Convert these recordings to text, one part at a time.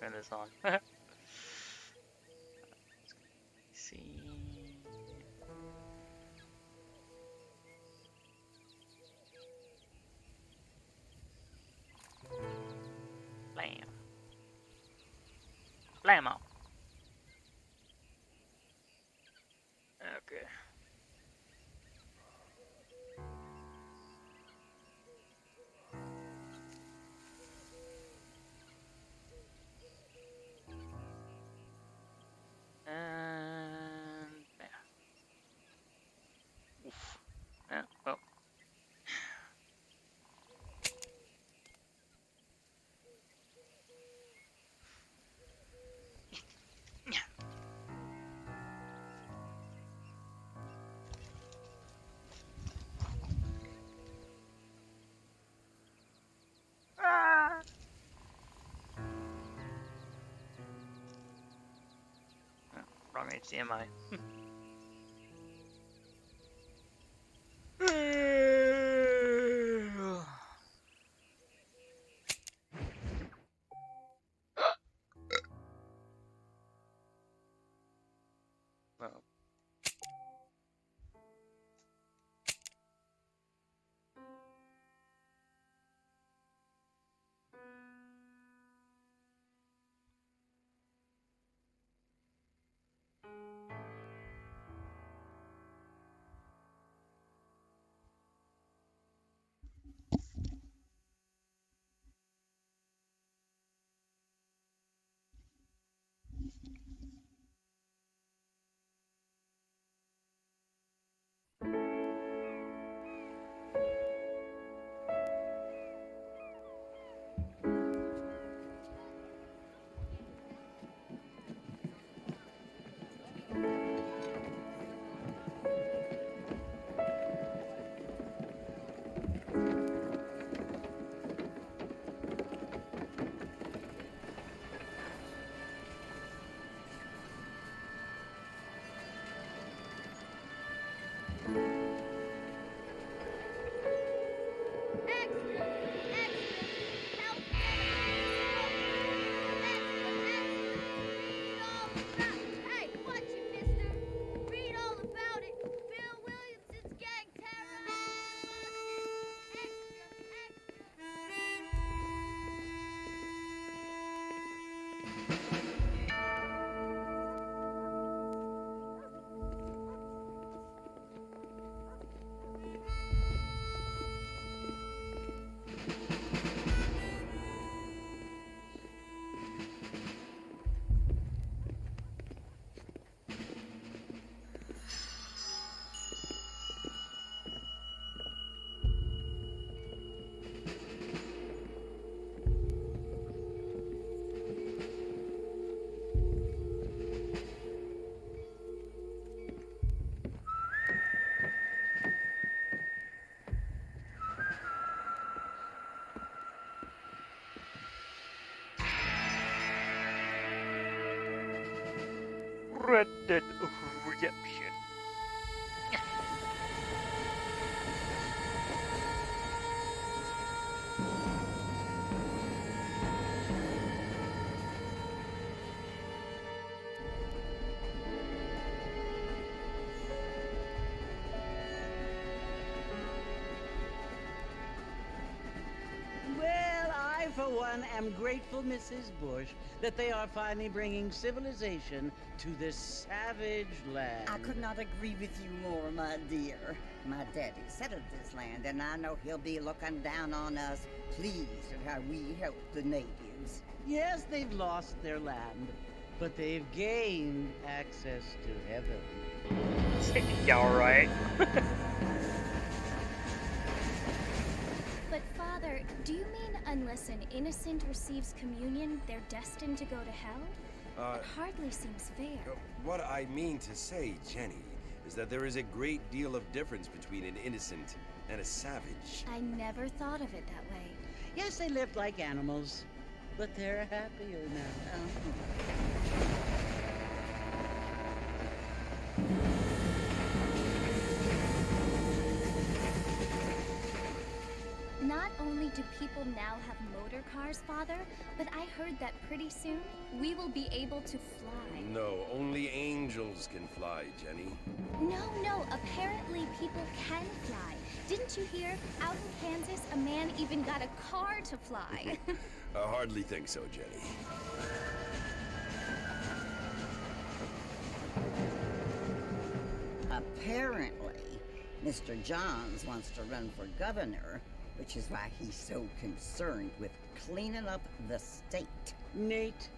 turn this on. See. Blam. Blammo. Okay. And yeah. Oof. Yeah. Well. Ah! Oh, wrong HDMI. Well. Hey, watch it, mister. Read all about it. Bill Williamson's gang terrorized Red Dead Redemption. Well, I, for one, am grateful, Mrs. Bush, that they are finally bringing civilization to this savage land. I could not agree with you more, my dear. My daddy settled this land, and I know he'll be looking down on us, pleased at how we help the natives. Yes, they've lost their land, but they've gained access to heaven. Yeah, alright. But, Father, do you mean unless an innocent receives communion, they're destined to go to hell? It hardly seems fair. What I mean to say, Jenny, is that there is a great deal of difference between an innocent and a savage. I never thought of it that way. Yes, they lived like animals, but they're happier now. Not only do people now have motor cars, Father, but I heard that pretty soon we will be able to fly. No, only angels can fly, Jenny. No, apparently people can fly. Didn't you hear? Out in Kansas, a man even got a car to fly. I hardly think so, Jenny. Apparently, Mr. Johns wants to run for governor, which is why he's so concerned with cleaning up the state. Nate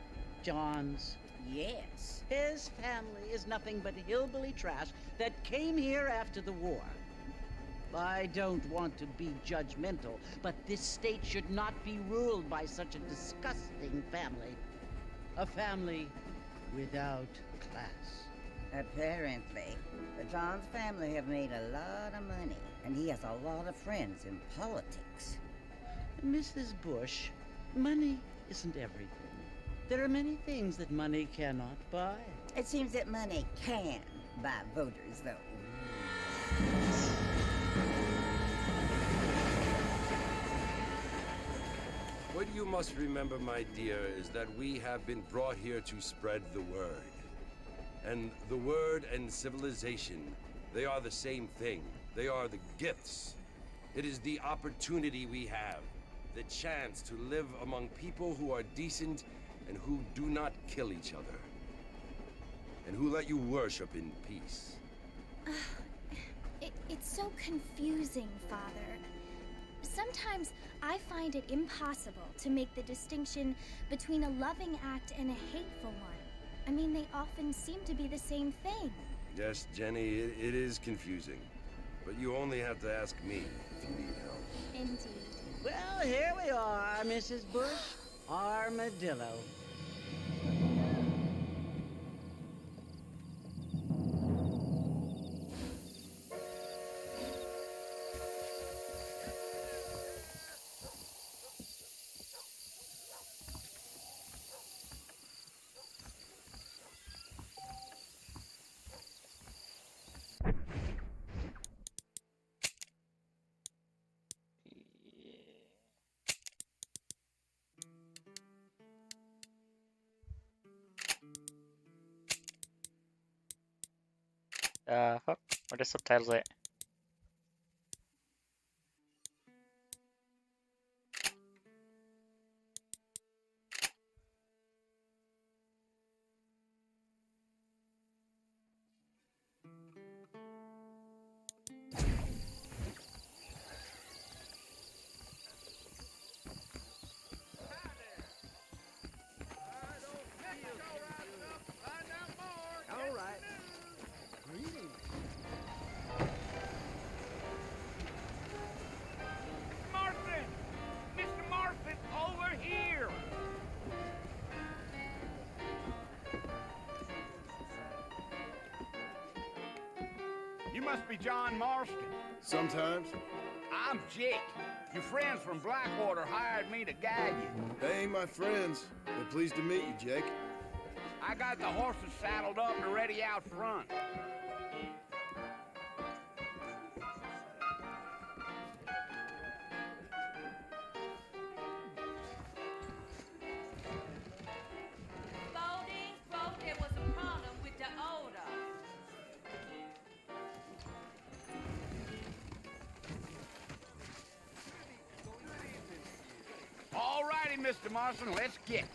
Johns. Yes. His family is nothing but hillbilly trash that came here after the war. I don't want to be judgmental, but this state should not be ruled by such a disgusting family. A family without class. Apparently, the Johns family have made a lot of money, and he has a lot of friends in politics. Mrs. Bush, money isn't everything. There are many things that money cannot buy. It seems that money can buy voters, though. What you must remember, my dear, is that we have been brought here to spread the word. And the word and civilization, they are the same thing. They are the gifts. It is the opportunity we have, the chance to live among people who are decent and who do not kill each other. And who let you worship in peace. It's so confusing, Father. Sometimes I find it impossible to make the distinction between a loving act and a hateful one. I mean, they often seem to be the same thing. Yes, Jenny, it is confusing. But you only have to ask me if you need help. Indeed. Well, here we are, Mrs. Bush. Armadillo. Fuck. Where the subtitles at? All right. Greetings. Martha! Mr. Martha, over here! You must be John Marston. Sometimes. I'm Jake. Your friends from Blackwater hired me to guide you. They ain't my friends. They're pleased to meet you, Jake. I got the horses saddled up and ready out front. Spalding thought there was a problem with the order. All righty, Mr. Marston, let's get.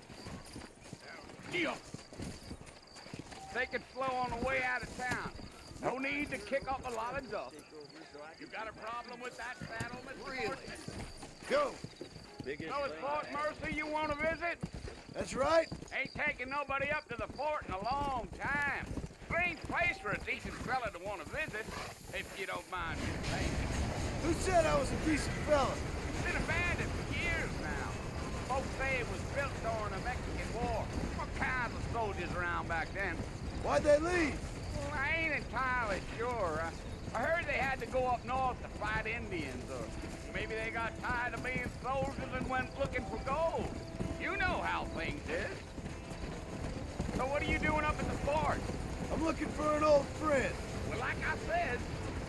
Deal. Take it slow on the way out of town. No need to kick up a lot of dust. You got a problem with that saddle, Mr. Really? Go! So it's Fort Mercy you want to visit? That's right. Ain't taking nobody up to the fort in a long time. Strange place for a decent fella to want to visit, if you don't mind me saying. Who said I was a decent fella? It's been abandoned for years now. Folks say it was built during the Mexican War. What kinds of soldiers around back then? Why'd they leave? Well, I ain't entirely sure. I heard they had to go up north to fight Indians, or maybe they got tired of being soldiers and went looking for gold. You know how things is. So what are you doing up at the fort? I'm looking for an old friend. Well, like I said,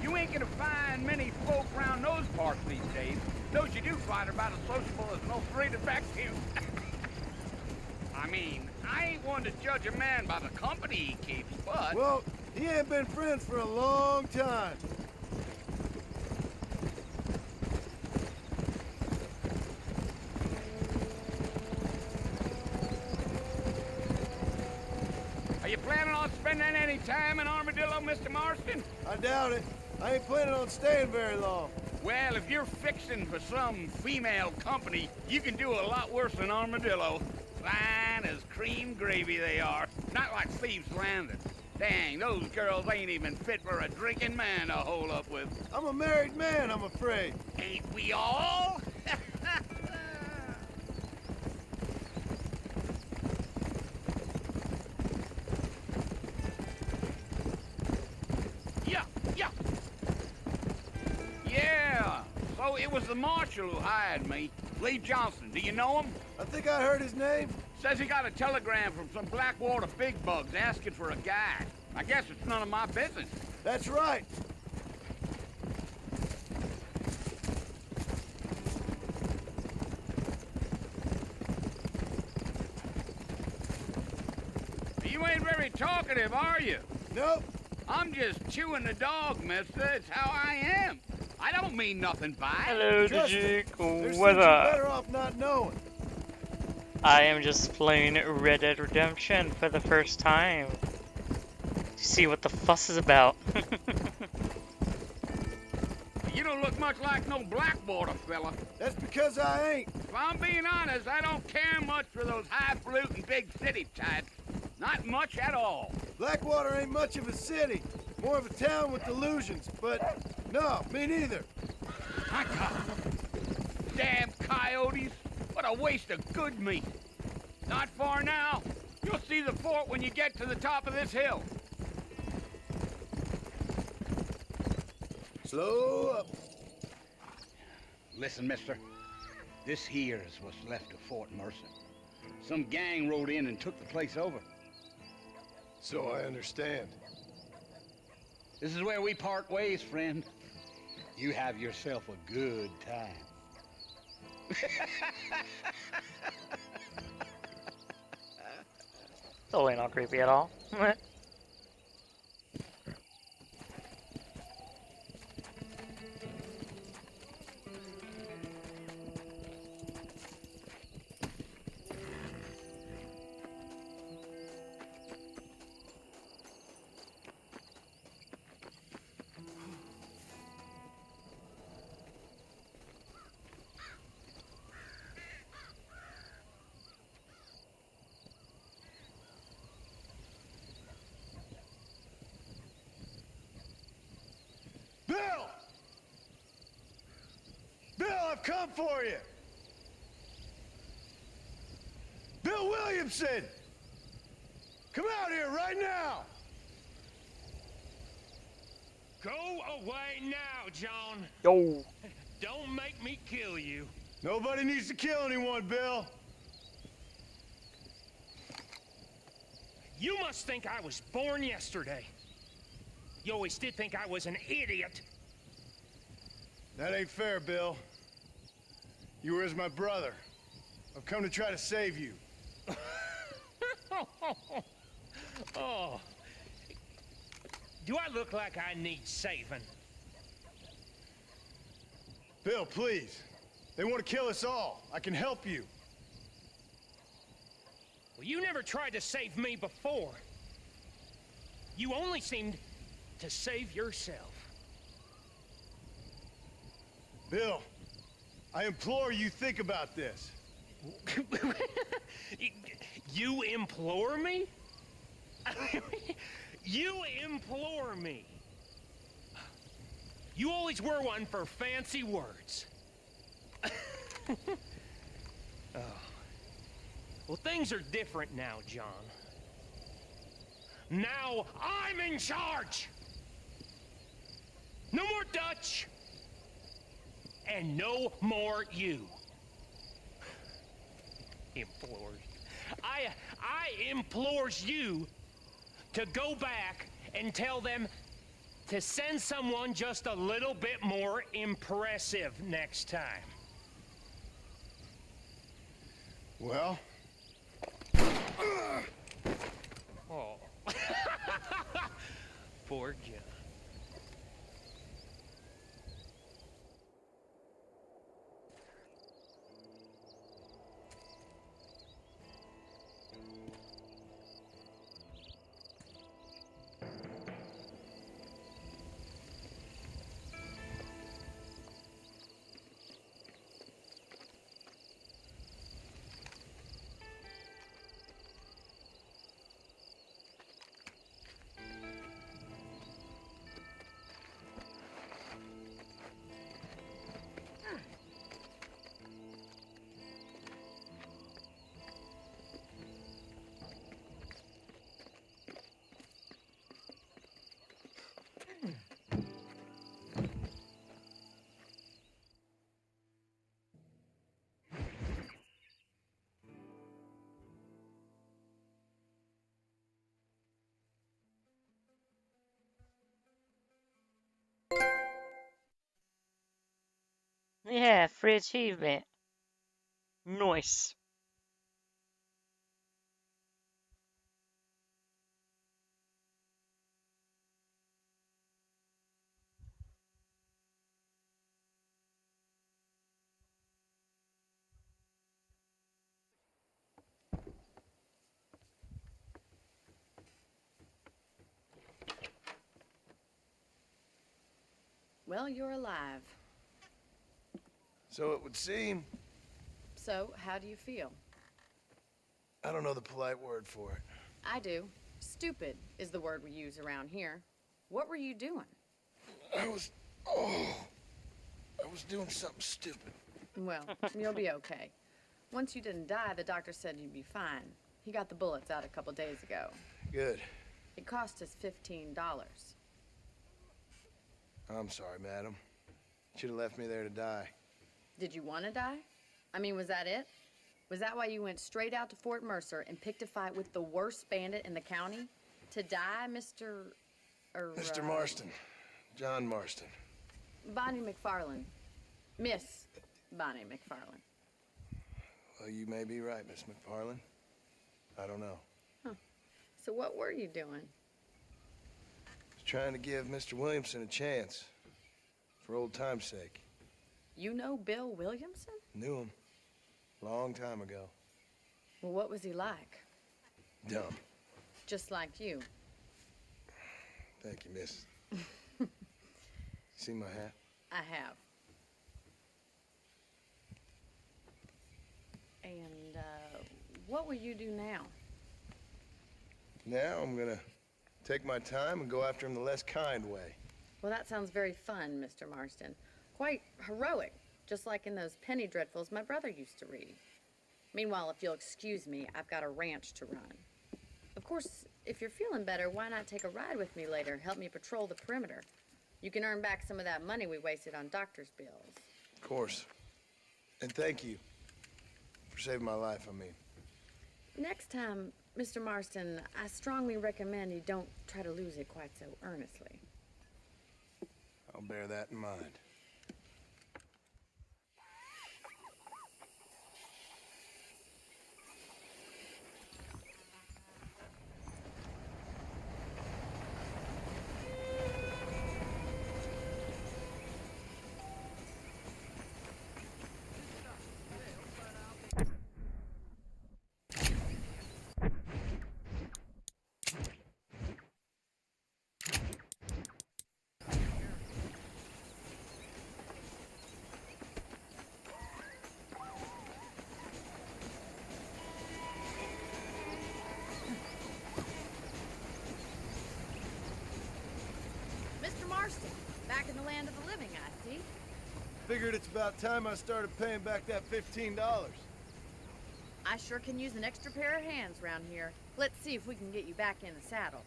you ain't gonna find many folk around those parts these days. Those you do find fighter about as sociable as an old three detective. I mean, I ain't one to judge a man by the company he keeps, but... Well, he ain't been friends for a long time. Are you planning on spending any time in Armadillo, Mr. Marston? I doubt it. I ain't planning on staying very long. Well, if you're fixing for some female company, you can do a lot worse than Armadillo. Fine as cream gravy they are. Not like Thieves' Landing. Dang, those girls ain't even fit for a drinking man to hole up with. I'm a married man, I'm afraid. Ain't we all? Yeah. Yeah, so it was the marshal who hired me. Lee Johnson, do you know him? I think I heard his name. Says he got a telegram from some Blackwater big bugs asking for a guide. I guess it's none of my business. That's right. You ain't very talkative, are you? Nope. I'm just chewing the dog, mister. It's how I am. I don't mean nothing by it. Hello, Trust Dijik. There's things What's you're up? better off not knowing. I am just playing Red Dead Redemption for the first time. To see what the fuss is about. You don't look much like no Blackwater fella. That's because I ain't. If I'm being honest, I don't care much for those highfalutin big city types. Not much at all. Blackwater ain't much of a city. More of a town with delusions, but no, me neither. My God. Damn coyotes. What a waste of good meat. Not far now. You'll see the fort when you get to the top of this hill. Slow up. Listen, mister. This here is what's left of Fort Mercer. Some gang rode in and took the place over. So I understand. This is where we part ways, friend. You have yourself a good time. Totally not creepy at all. Bill! Bill, I've come for you! Bill Williamson! Come out here right now! Go away now, John. Yo. Don't make me kill you. Nobody needs to kill anyone, Bill. You must think I was born yesterday. You always did think I was an idiot. That ain't fair, Bill. You were as my brother. I've come to try to save you. Oh. Do I look like I need saving? Bill, please. They want to kill us all. I can help you. Well, you never tried to save me before. You only seemed to save yourself. Bill, I implore you think about this. You implore me? You implore me. You always were one for fancy words. Oh. Well, things are different now, John. Now I'm in charge! No more Dutch! And no more you. Implores. I implores you to go back and tell them to send someone just a little bit more impressive next time. Well? Oh. Poor John. Yeah, free achievement. Nice. Well, you're alive. So it would seem. So, how do you feel? I don't know the polite word for it. I do. Stupid is the word we use around here. What were you doing? I was doing something stupid. Well, you'll be okay. Once you didn't die, the doctor said you'd be fine. He got the bullets out a couple days ago. Good. It cost us $15. I'm sorry, madam. Should have left me there to die. Did you want to die? I mean, was that it? Was that why you went straight out to Fort Mercer and picked a fight with the worst bandit in the county? To die, Mr. Mr. Marston. John Marston. Bonnie McFarland. Miss Bonnie McFarland. Well, you may be right, Miss McFarland. I don't know. So what were you doing? Just trying to give Mr. Williamson a chance. For old time's sake. You know Bill Williamson? Knew him. Long time ago. Well, what was he like? Dumb. Just like you. Thank you, miss. See my hat? I have. And, what will you do now? Now I'm gonna take my time and go after him the less kind way. Well, that sounds very fun, Mr. Marston. Quite heroic, just like in those penny dreadfuls my brother used to read. Meanwhile, if you'll excuse me, I've got a ranch to run. Of course, if you're feeling better, why not take a ride with me later? Help me patrol the perimeter. You can earn back some of that money we wasted on doctor's bills. Of course. And thank you for saving my life, I mean. Next time, Mr. Marston, I strongly recommend you don't try to lose it quite so earnestly. I'll bear that in mind. Mr. Marston, back in the land of the living, I see. Figured it's about time I started paying back that $15. I sure can use an extra pair of hands around here. Let's see if we can get you back in the saddle.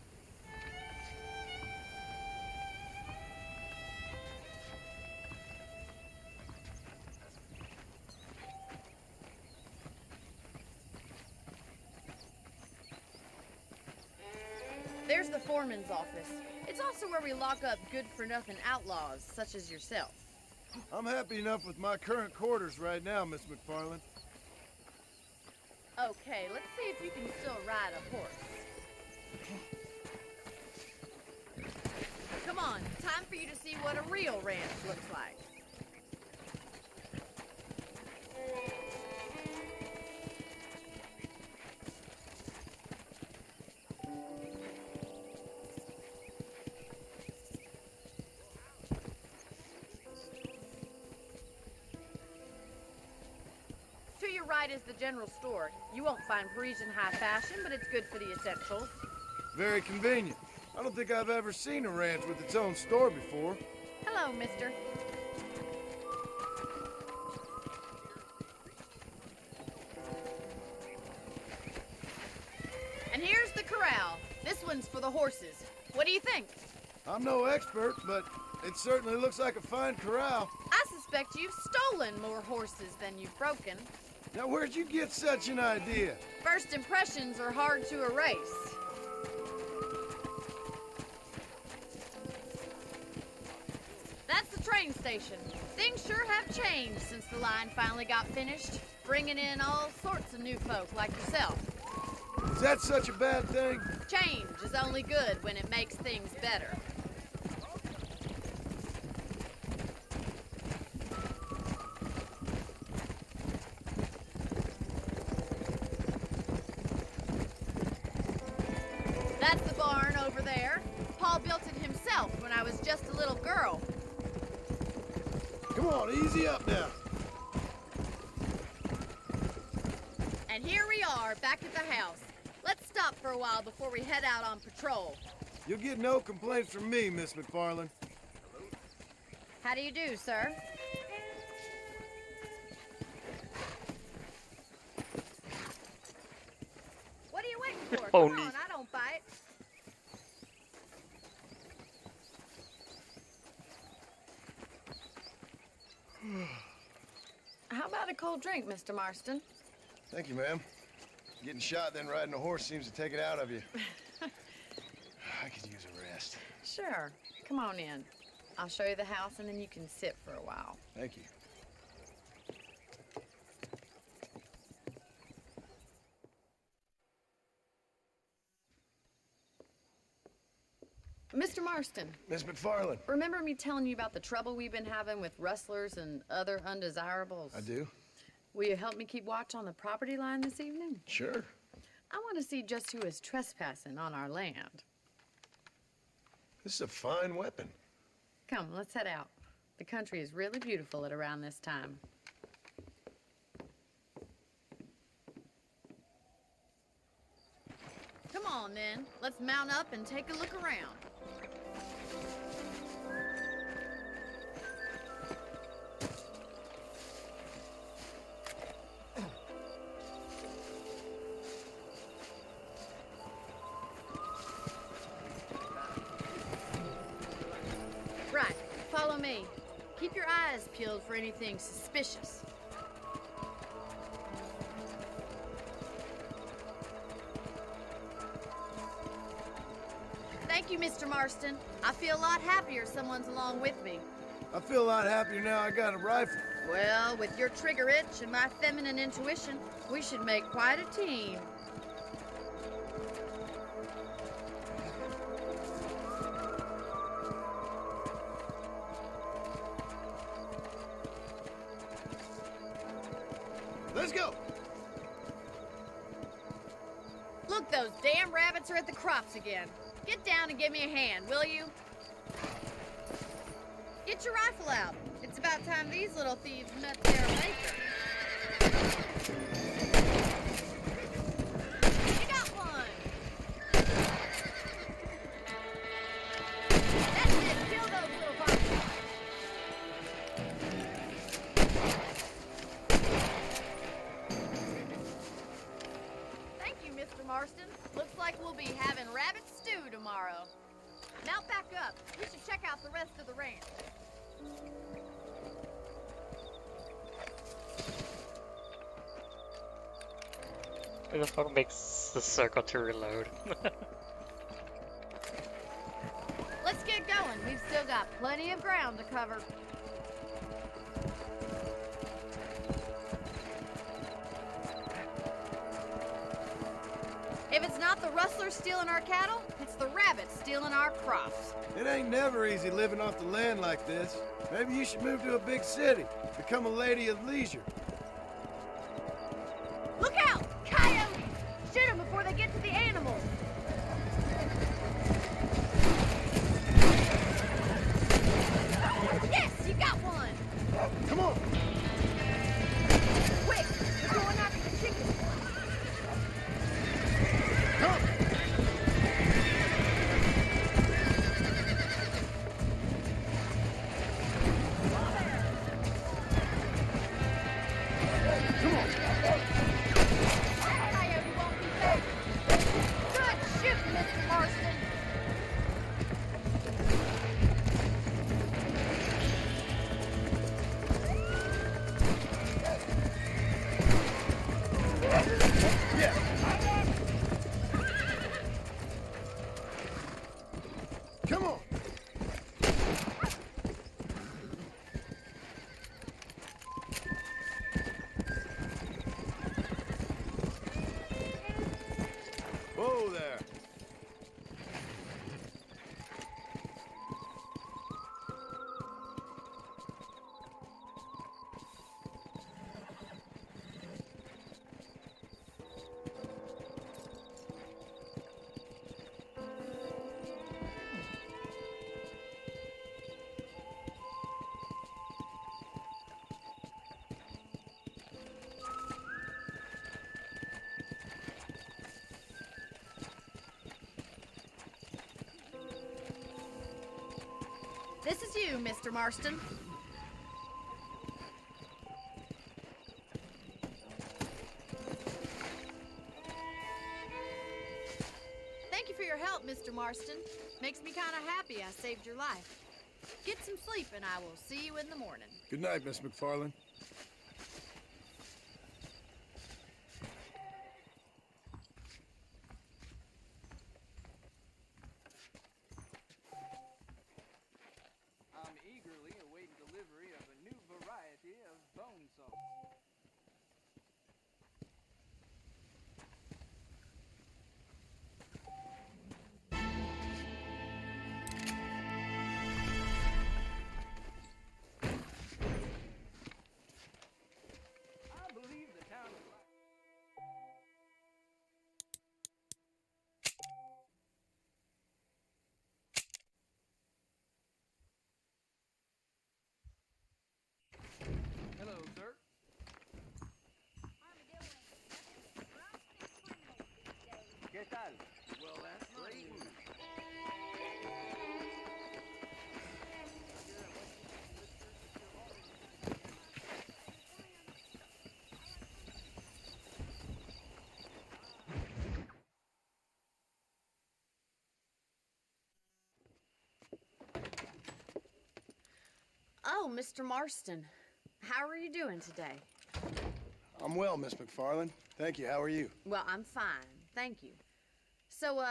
There's the foreman's office. It's also where we lock up good-for-nothing outlaws, such as yourself. I'm happy enough with my current quarters right now, Miss McFarland. Okay, let's see if you can still ride a horse. Come on, time for you to see what a real ranch looks like. To your right is the general store. You won't find Parisian high fashion, but it's good for the essentials. Very convenient. I don't think I've ever seen a ranch with its own store before. Hello, mister. And here's the corral. This one's for the horses. What do you think? I'm no expert, but it certainly looks like a fine corral. I suspect you've stolen more horses than you've broken. Now, where'd you get such an idea? First impressions are hard to erase. That's the train station. Things sure have changed since the line finally got finished, bringing in all sorts of new folk like yourself. Is that such a bad thing? Change is only good when it makes things better. That's the barn over there. Paul built it himself when I was just a little girl. Come on, easy up now. And here we are, back at the house. Let's stop for a while before we head out on patrol. You'll get no complaints from me, Miss McFarland. How do you do, sir? What are you waiting for? Oh, Come on, neat. I don't bite. How about a cold drink, Mr. Marston? Thank you, ma'am. Getting shot, then riding a horse seems to take it out of you. I could use a rest. Sure. Come on in. I'll show you the house, and then you can sit for a while. Thank you. Mr. Marston, Miss McFarland. remember me telling you about the trouble we've been having with rustlers and other undesirables? I do? Will you help me keep watch on the property line this evening? Sure. I want to see just who is trespassing on our land. This is a fine weapon. Come, let's head out. The country is really beautiful at around this time. Come on, then. Let's mount up and take a look around. Right, follow me. Keep your eyes peeled for anything suspicious. Thank you, Mr. Marston. I feel a lot happier someone's along with me. I feel a lot happier now I got a rifle. Well, with your trigger itch and my feminine intuition, we should make quite a team. Let's go. Look, those damn rabbits are at the crops again. Get down and give me a hand, will you? Get your rifle out. It's about time these little thieves met their maker. You got one. That's it. Kill those little buggers. Thank you, Mr. Marston. Looks like we'll be having rabbit stew tomorrow. Mount back up. We should check out the rest of the ranch. Who the fuck makes the circle to reload? Let's get going. We've still got plenty of ground to cover. If it's not the rustlers stealing our cattle, it's the rabbits stealing our crops. It ain't never easy living off the land like this. Maybe you should move to a big city, become a lady of leisure. Look out! Coyotes! Shoot them before they get to the animals. Yes, you got one! Come on! Quick! We're going after the chickens. Come! Coyote won't be back. Good shooting, Mr. Marston. Come on! Whoa there! This is you, Mr. Marston. Thank you for your help, Mr. Marston. Makes me kind of happy I saved your life. Get some sleep and I will see you in the morning. Good night, Miss McFarland. I'm eagerly awaiting delivery of a new variety of bone saw. I believe the town of Hello, sir. ¿Qué tal? Well, that's great. Oh, Mr. Marston. How are you doing today? I'm well, Miss McFarland. Thank you. How are you? Well, I'm fine. Thank you. So,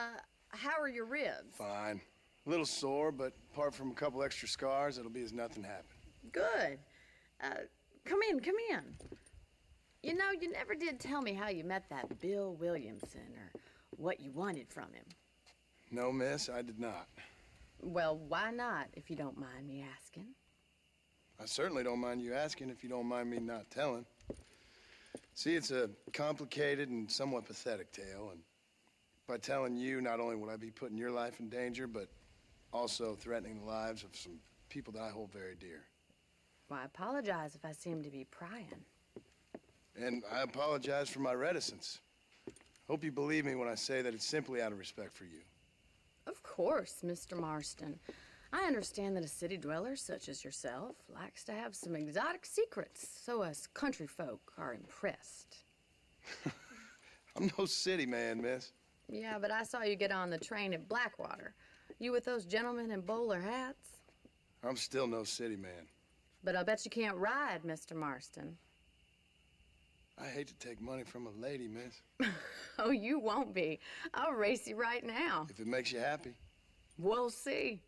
how are your ribs? Fine. A little sore, but apart from a couple extra scars, it'll be as nothing happened. Good. Come in, come in. You know, you never did tell me how you met that Bill Williamson or what you wanted from him. No, miss, I did not. Well, why not, if you don't mind me asking? I certainly don't mind you asking if you don't mind me not telling. See, it's a complicated and somewhat pathetic tale, and by telling you, not only would I be putting your life in danger, but also threatening the lives of some people that I hold very dear. Well, I apologize if I seem to be prying. And I apologize for my reticence. Hope you believe me when I say that it's simply out of respect for you. Of course, Mr. Marston. I understand that a city dweller such as yourself likes to have some exotic secrets, so us country folk are impressed. I'm no city man, miss. Yeah, but I saw you get on the train at Blackwater. You with those gentlemen in bowler hats? I'm still no city man. But I bet you can't ride, Mr. Marston. I hate to take money from a lady, miss. Oh, you won't be. I'll race you right now. If it makes you happy. We'll see.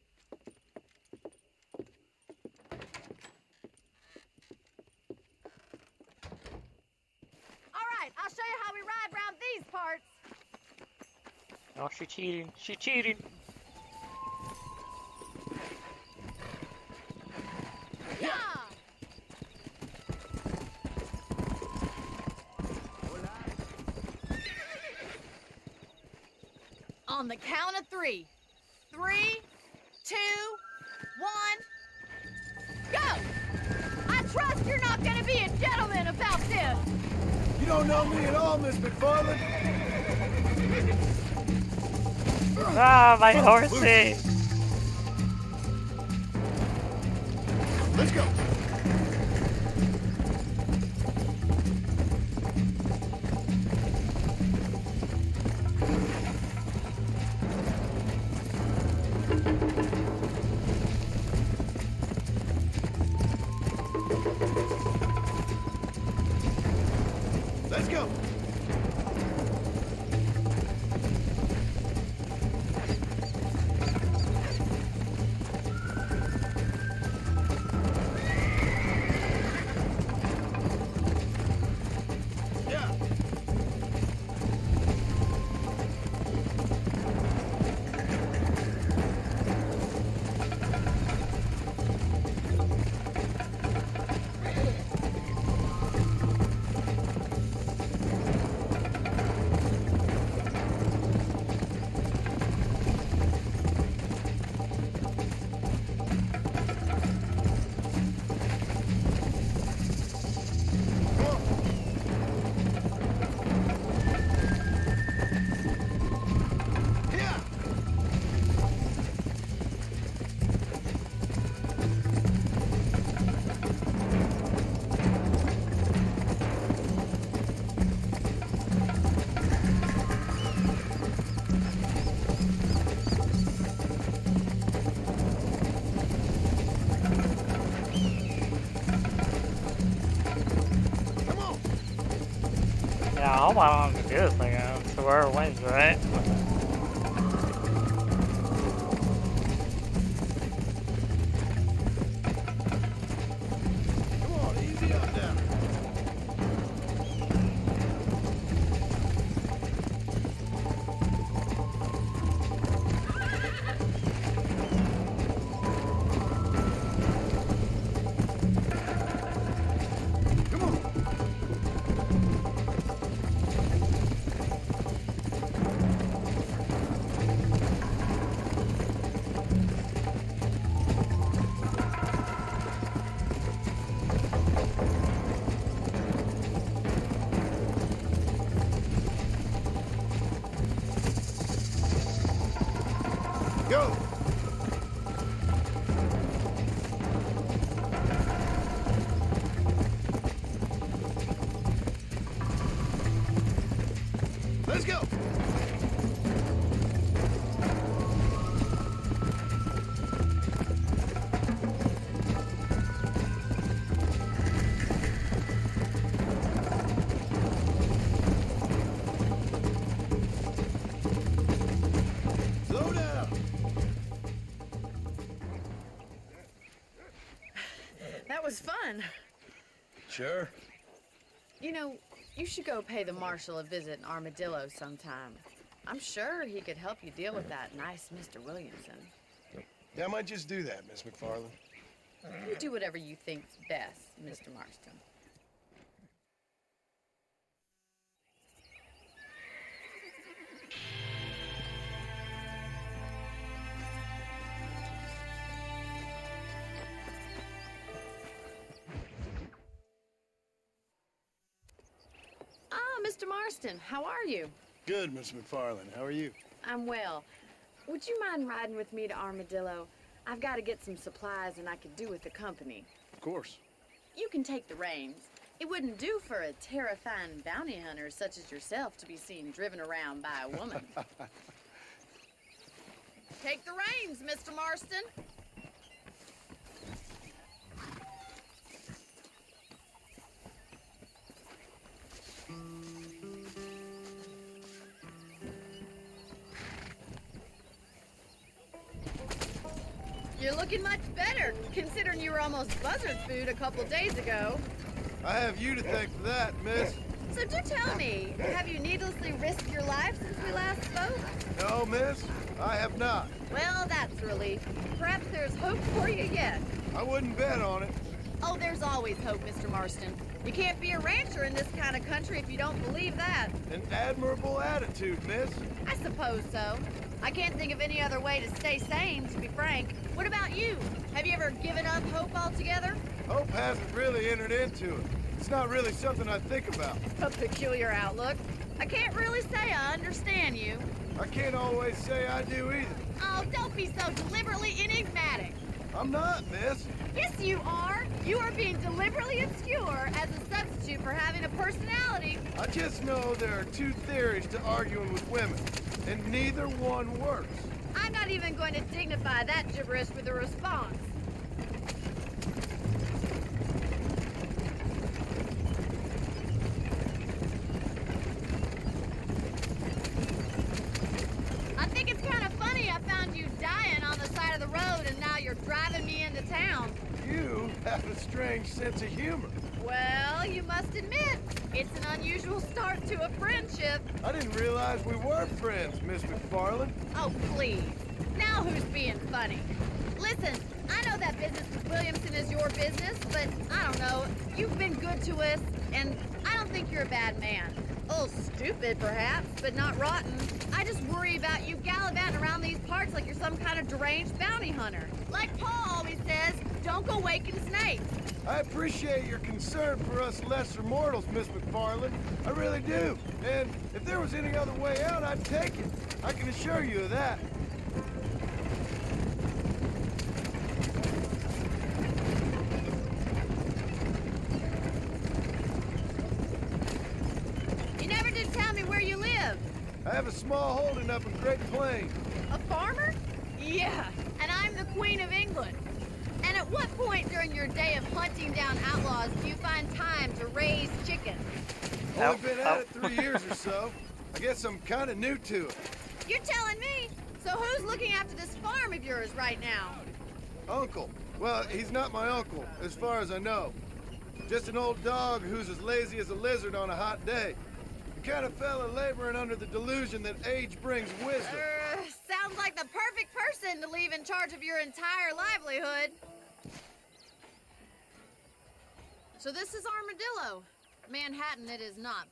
All right, I'll show you how we ride round these parts. Oh, she cheating. She cheating. Yeah! On the count of 3. 3, 2, 1, go! I trust you're not gonna be a gentleman about this! You don't know me at all, Miss McFarland. Ah, my horsey! Let's go. Let's go. Yeah. Yeah. Come on. Yeah, I hope I don't have to do this again. So whoever wins, right? Come on, easy up now. Come on. Go. Let's go. Slow down. That was fun. Sure. You know, you should go pay the marshal a visit in Armadillo sometime. I'm sure he could help you deal with that nice Mr. Williamson. Yeah, I might just do that, Miss McFarland. You do whatever you think's best, Mr. Marston. Ah, Mr. Marston, how are you? Good, Miss McFarland. How are you? I'm well. Would you mind riding with me to Armadillo? I've got to get some supplies and I could do with the company. Of course. You can take the reins. It wouldn't do for a terrifying bounty hunter such as yourself to be seen driven around by a woman. Take the reins, Mr. Marston. You're looking much better, considering you were almost buzzard food a couple days ago. I have you to thank for that, miss. So do tell me, have you needlessly risked your life since we last spoke? No, miss, I have not. Well, that's a relief. Perhaps there's hope for you yet. I wouldn't bet on it. Oh, there's always hope, Mr. Marston. You can't be a rancher in this kind of country if you don't believe that. An admirable attitude, miss. I suppose so. I can't think of any other way to stay sane, to be frank. What about you? Have you ever given up hope altogether? Hope hasn't really entered into it. It's not really something I think about. A peculiar outlook. I can't really say I understand you. I can't always say I do either. Oh, don't be so deliberately enigmatic. I'm not, miss. Yes, you are. You are being deliberately obscure as a substitute for having a personality. I just know there are two theories to arguing with women, and neither one works. I'm not even going to dignify that gibberish with a response. I think it's kind of funny I found you dying on the side of the road and now you're driving me into town. You have a strange sense of humor. Well, you must admit, it's an unusual start to a friendship. I didn't realize we were friends, Miss McFarland. Oh, please. Now who's being funny? Listen, I know that business with Williamson is your business, but I don't know. You've been good to us, and I don't think you're a bad man. A little stupid, perhaps, but not rotten. I just worry about you gallivanting around these parts like you're some kind of deranged bounty hunter. Like Paul always says, don't go waking snakes. I appreciate your concern for us lesser mortals, Miss McFarland. I really do. And if there was any other way out, I'd take it. I can assure you of that. You never did tell me where you live. I have a small holding up in Great Plains. A farmer? Yeah, and I'm the Queen of England. And at what point during your day of hunting down outlaws do you find time to raise chickens? Only been at it 3 years or so. I guess I'm kind of new to it. You're telling me? So who's looking after this farm of yours right now? Uncle. Well, he's not my uncle, as far as I know. Just an old dog who's as lazy as a lizard on a hot day. The kind of fella laboring under the delusion that age brings wisdom. Sounds like the perfect person to leave in charge of your entire livelihood. So this is Armadillo. Manhattan it is not,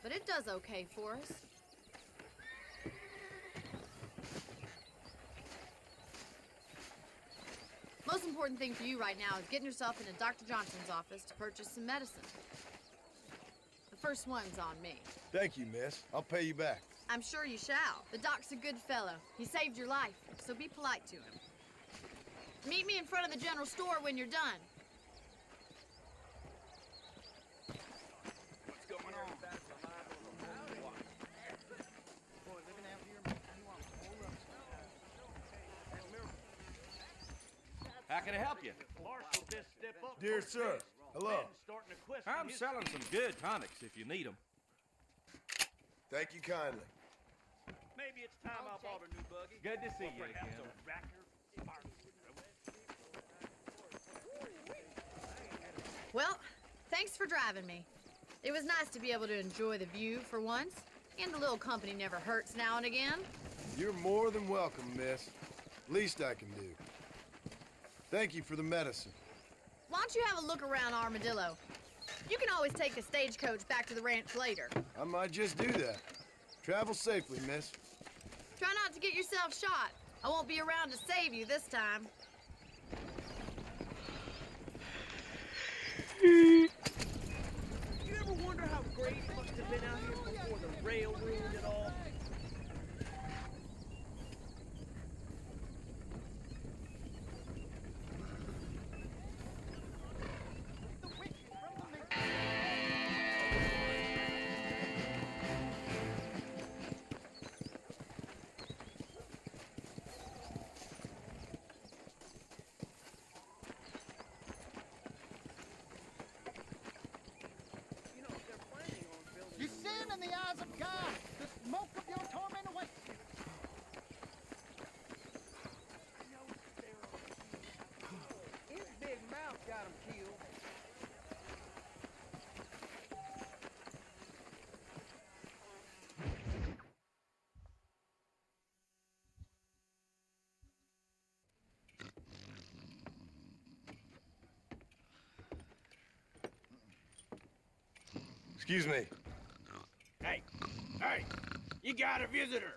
but it does okay for us. Most important thing for you right now is getting yourself into Dr. Johnson's office to purchase some medicine. The first one's on me. Thank you, miss. I'll pay you back. I'm sure you shall. The doc's a good fellow. He saved your life, so be polite to him. Meet me in front of the general store when you're done. What's going on? How can I help you? Marshal, just step up. Dear sir, hello. I'm selling some good tonics if you need them. Thank you kindly. Maybe it's time I bought a new buggy. Good to see you again. Well, thanks for driving me. It was nice to be able to enjoy the view for once, and a little company never hurts now and again. You're more than welcome, miss. Least I can do. Thank you for the medicine. Why don't you have a look around Armadillo? You can always take a stagecoach back to the ranch later. I might just do that. Travel safely, miss. Try not to get yourself shot. I won't be around to save you this time. You ever wonder how great it must have been out here before the railroad and all? You sin in the eyes of God. The smoke of Excuse me. Hey, you got a visitor.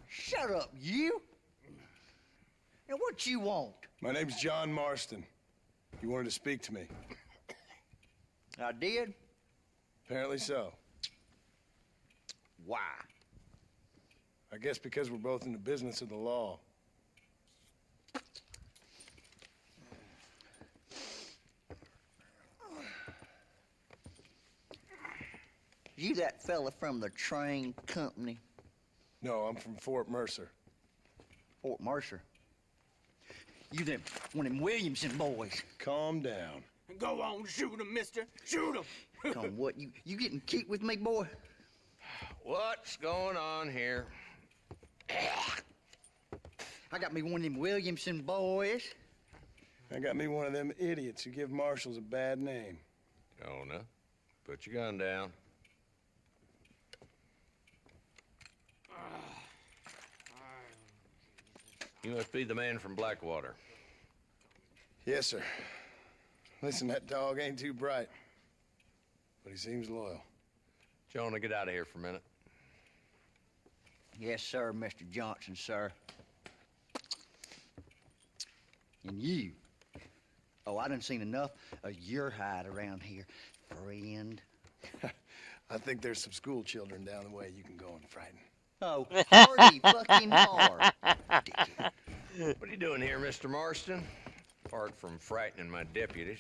Shut up, you. Now, what you want? My name's John Marston. You wanted to speak to me. I did? Apparently so. Why? I guess because we're both in the business of the law. You that fella from the train company? No, I'm from Fort Mercer. Fort Mercer? You them, one of them Williamson boys. Calm down. Go on, shoot him, mister. Shoot him. Come on, what, you getting kicked with me, boy? What's going on here? I got me one of them Williamson boys. I got me one of them idiots who give marshals a bad name. Jonah, put your gun down. You must be the man from Blackwater. Yes, sir. Listen, that dog ain't too bright, but he seems loyal. Jonah, get out of here for a minute. Yes, sir, Mr. Johnson, sir. And you. Oh, I done seen enough of your hide around here, friend. I think there's some school children down the way you can go and frighten. Oh, party fucking hard. What are you doing here, Mr. Marston? Apart from frightening my deputies.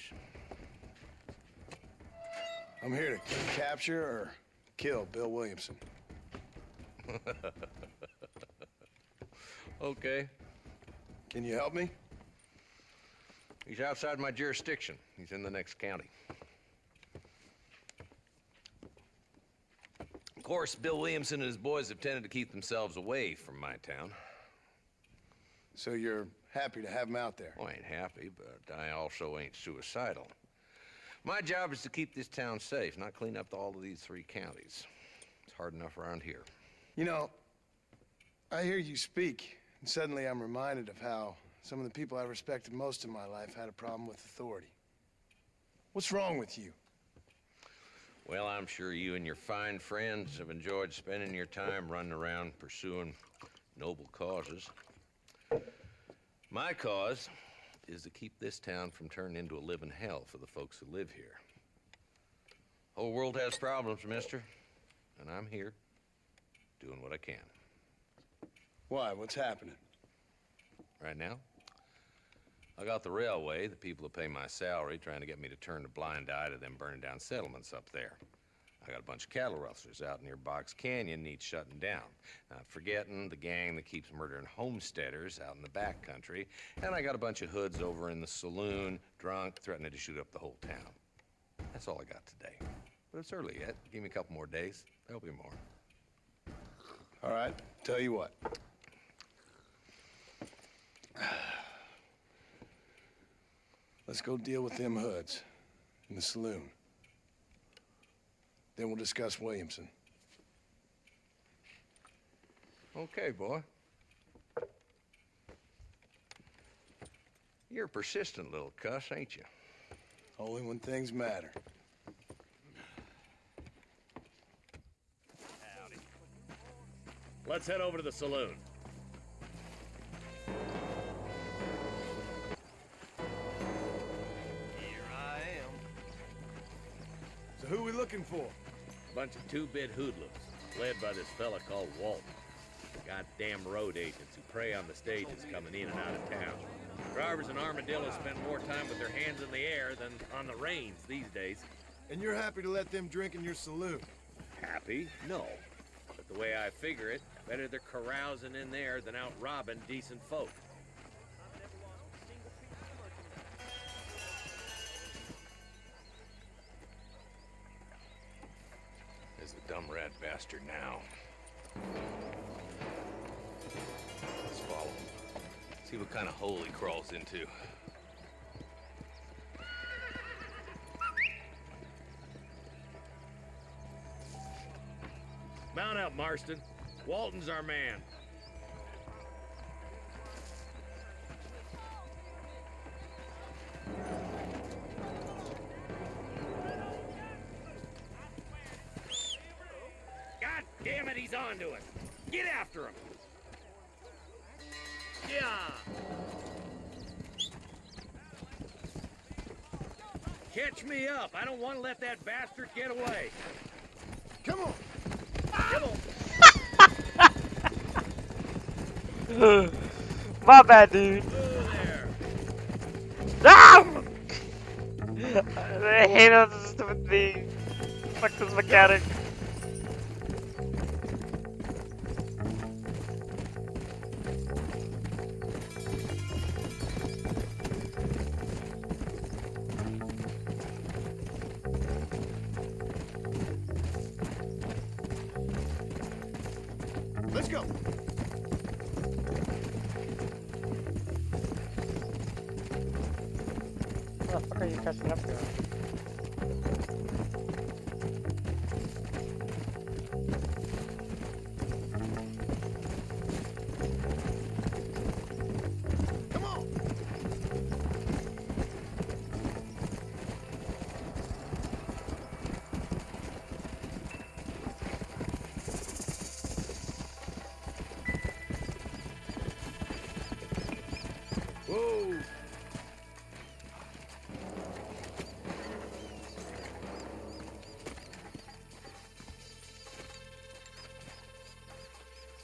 I'm here to capture or kill Bill Williamson. Okay. Can you help me? He's outside my jurisdiction. He's in the next county. Of course, Bill Williamson and his boys have tended to keep themselves away from my town. So you're happy to have him out there? Well, I ain't happy, but I also ain't suicidal. My job is to keep this town safe, not clean up all of these 3 counties. It's hard enough around here. You know, I hear you speak, and suddenly I'm reminded of how some of the people I respected most in my life had a problem with authority. What's wrong with you? Well, I'm sure you and your fine friends have enjoyed spending your time running around pursuing noble causes. My cause is to keep this town from turning into a living hell for the folks who live here. Whole world has problems, mister, and I'm here doing what I can. Why? What's happening? Right now, I got the railway, the people who pay my salary, trying to get me to turn a blind eye to them burning down settlements up there. I got a bunch of cattle rustlers out near Box Canyon needs shutting down. Not forgetting the gang that keeps murdering homesteaders out in the back country. And I got a bunch of hoods over in the saloon, drunk, threatening to shoot up the whole town. That's all I got today. But it's early yet. Give me a couple more days. There'll be more. All right, tell you what. Let's go deal with them hoods in the saloon. Then we'll discuss Williamson. Okay, boy. You're a persistent little cuss, ain't you? Only when things matter. Howdy. Let's head over to the saloon. Here I am. So who are we looking for? A bunch of 2-bit hoodlums, led by this fella called Walton. Goddamn road agents who prey on the stages coming in and out of town. Drivers and armadillos spend more time with their hands in the air than on the reins these days. And you're happy to let them drink in your saloon? Happy? No. But the way I figure it, better they're carousing in there than out robbing decent folk. There's the dumb rat bastard now. Let's follow him. See what kind of hole he crawls into. Mount up, Marston. Walton's our man. He's on to us. Get after him. Yeah. Catch me up. I don't want to let that bastard get away. Come on. Come on. My bad, dude. Ah! I hate this stupid thing. Fuck this mechanic. Let's go. What the fuck are you catching up to? Come on. Whoa.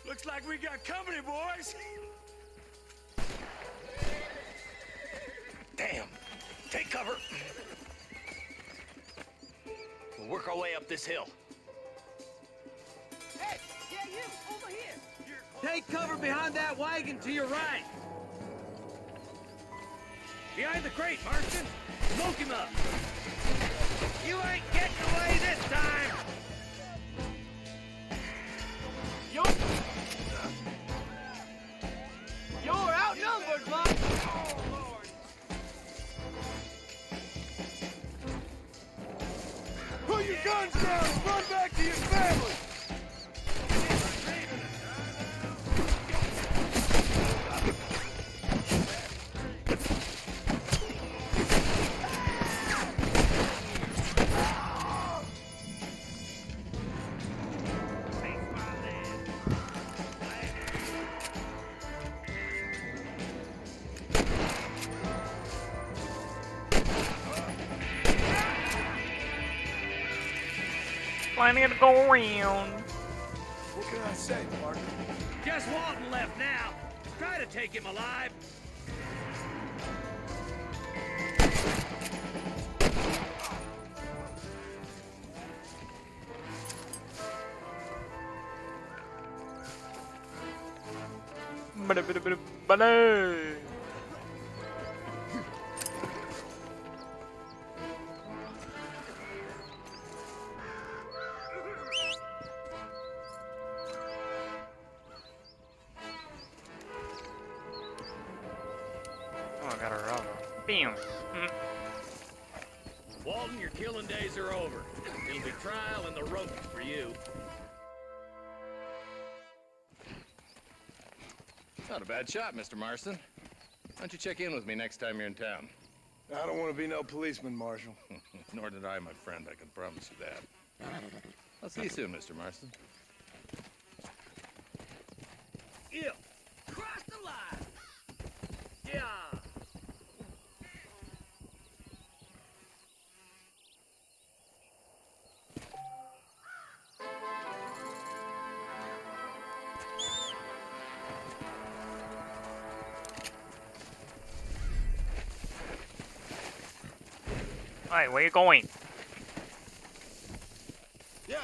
Looks like we got company, boys. Damn. Take cover. We'll work our way up this hill. Hey, yeah, you, over here. Take cover behind that wagon to your right. Behind the crate, Marston. Smoke him up. You ain't getting away this time. You're outnumbered, bud. Oh, Lord. Put your guns down and run back to your family. Plenty to go around. What can I say, partner? Just Walton left now. Try to take him alive. Oh, I got a rubber. Bam. Walton, your killing days are over. It'll be trial and the ropes for you. Not a bad shot, Mr. Marston. Why don't you check in with me next time you're in town? I don't want to be no policeman, Marshal. Nor did I, my friend. I can promise you that. I'll see you soon, Mr. Marston. Yeah. Cross the line. Yeah. Alright, where you going? Yeah.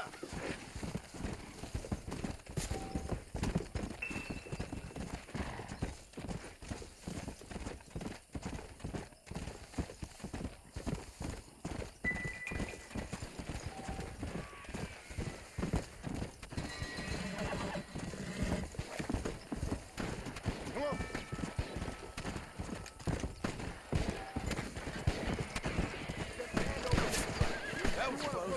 Come on. That was close.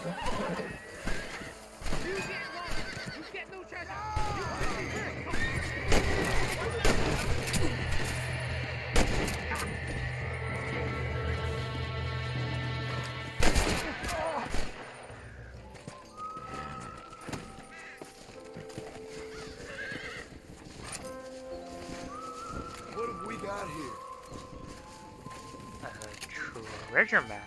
treasure map.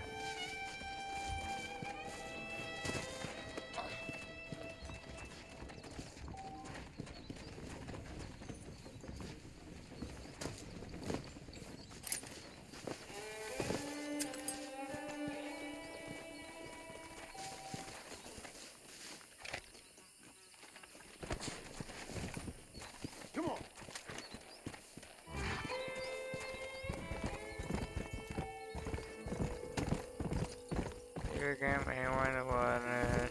Come on. Your game anyone wanna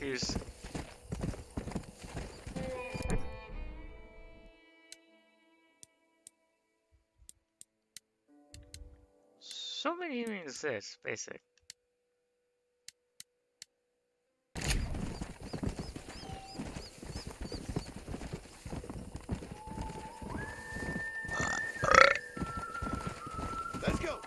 use. So many means this, basic. Let's go.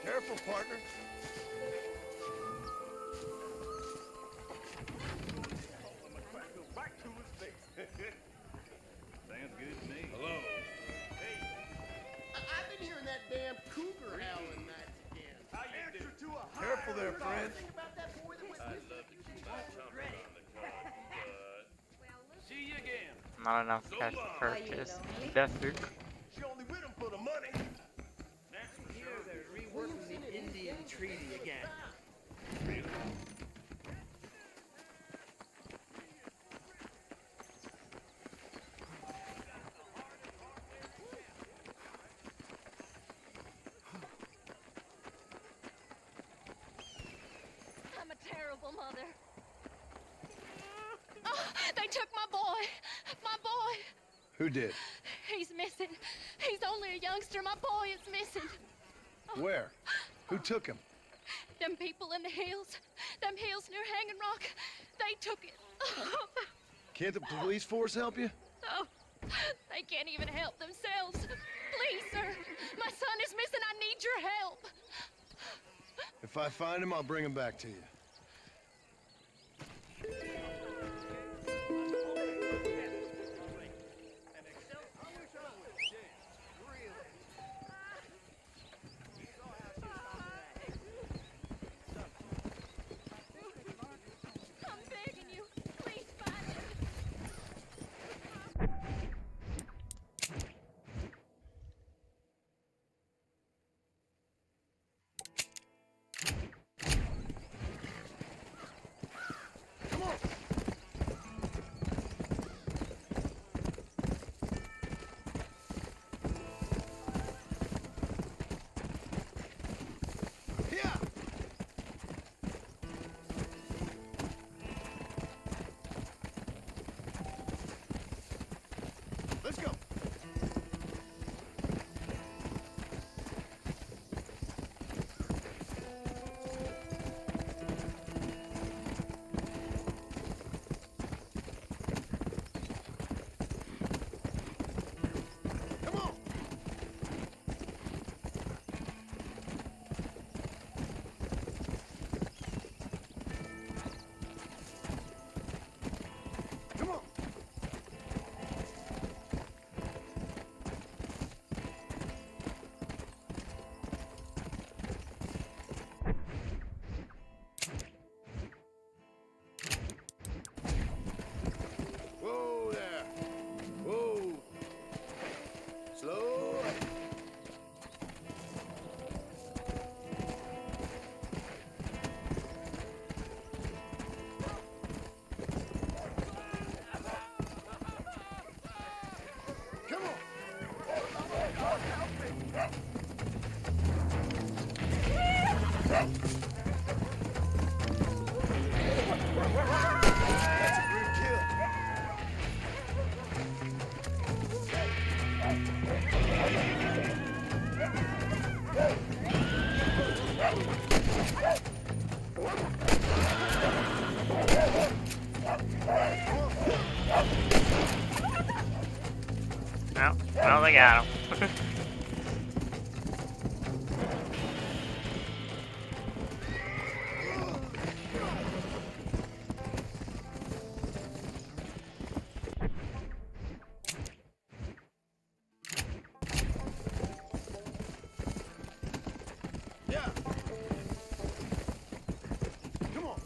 Careful, partner. Sounds good to me. Hello. I've been hearing that damn cougar howling nights again. How you do? Answer to a Careful there, friend. Think about that boy that went I'd love to keep my tongue on the card, but See you again. Not enough cash to purchase. Death Duke. She only with him for the money. Here they're reworking the Indian Treaty again. I'm a terrible mother. Oh, they took my boy. My boy. Who did? He's missing. He's only a youngster. My boy is missing. Where? Who took him? Them people in the hills. Them hills near Hanging Rock. They took it. Can't the police force help you? Oh, they can't even help themselves. Please, sir. My son is missing. I need your help. If I find him, I'll bring him back to you. I'm begging you. Please find him. Let's go. Come on. Come on. No, well, they got him. Yeah. Come on.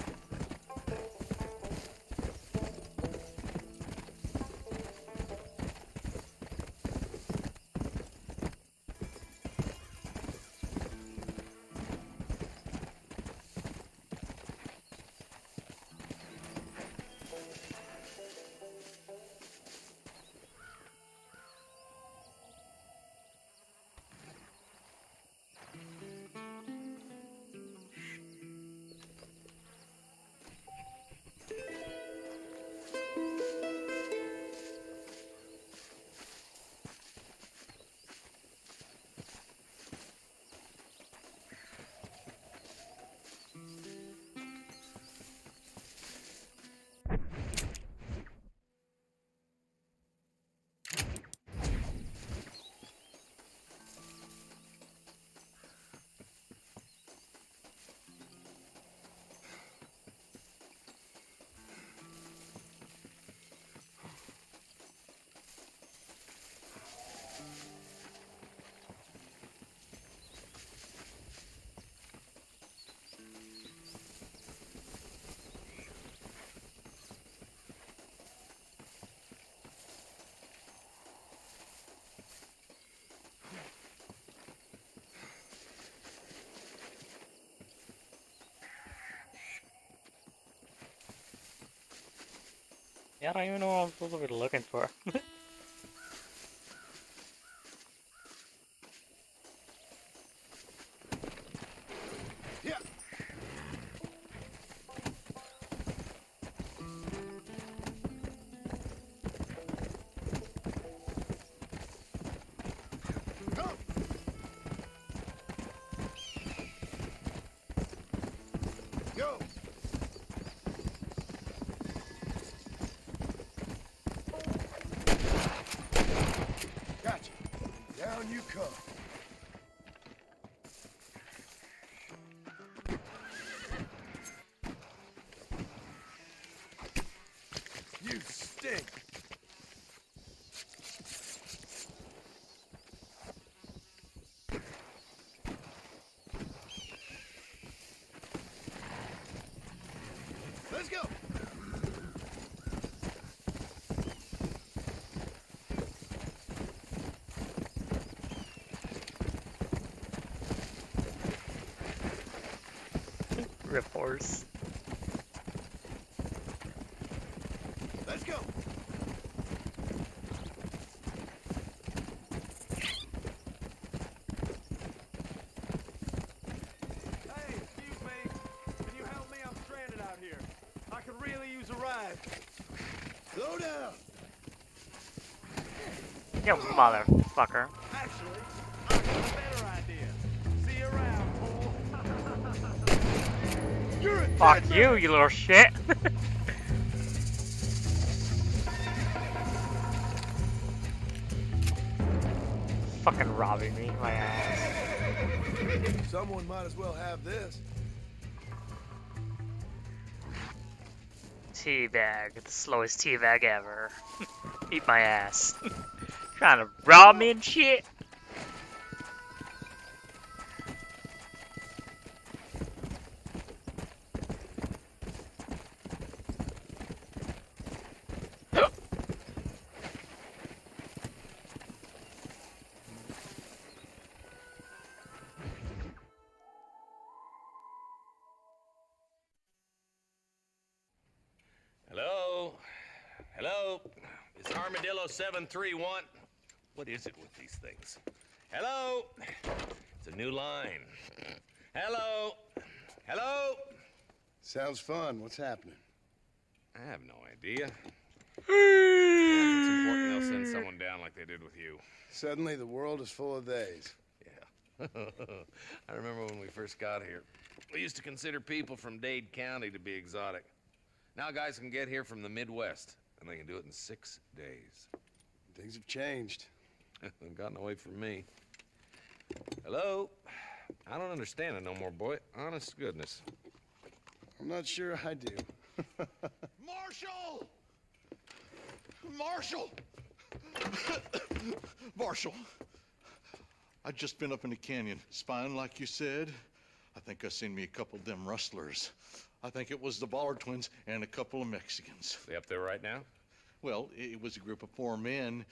Yeah, I don't even know what I'm supposed to be looking for. Yeah. Go. Go. Gotcha. Down you come. You stink. Let's go. Rip horse. Let's go. Hey, excuse me. Can you help me? I'm stranded out here. I could really use a ride. Slow down. You motherfucker. Actually, I got a better idea. See you around, fool. You're a Fuck dead you, man. you little shit. Fucking robbing me, my ass. Someone might as well have this. Teabag, the slowest teabag ever. Eat my ass. Trying to rob me and shit. Hello? Hello? Is Armadillo 731? What is it with these things? Hello? It's a new line. Hello? Hello? Sounds fun. What's happening? I have no idea. If it's important, they'll send someone down like they did with you. Suddenly, the world is full of theys. Yeah. I remember when we first got here. We used to consider people from Dade County to be exotic. Now guys can get here from the Midwest, and they can do it in 6 days. Things have changed. They've gotten away from me. Hello? I don't understand it no more, boy. Honest to goodness. I'm not sure I do. Marshall! Marshall! Marshall! I just been up in the canyon, spying like you said. I think I seen me a couple of them rustlers. I think it was the Ballard twins and a couple of Mexicans. They up there right now? Well, it was a group of 4 men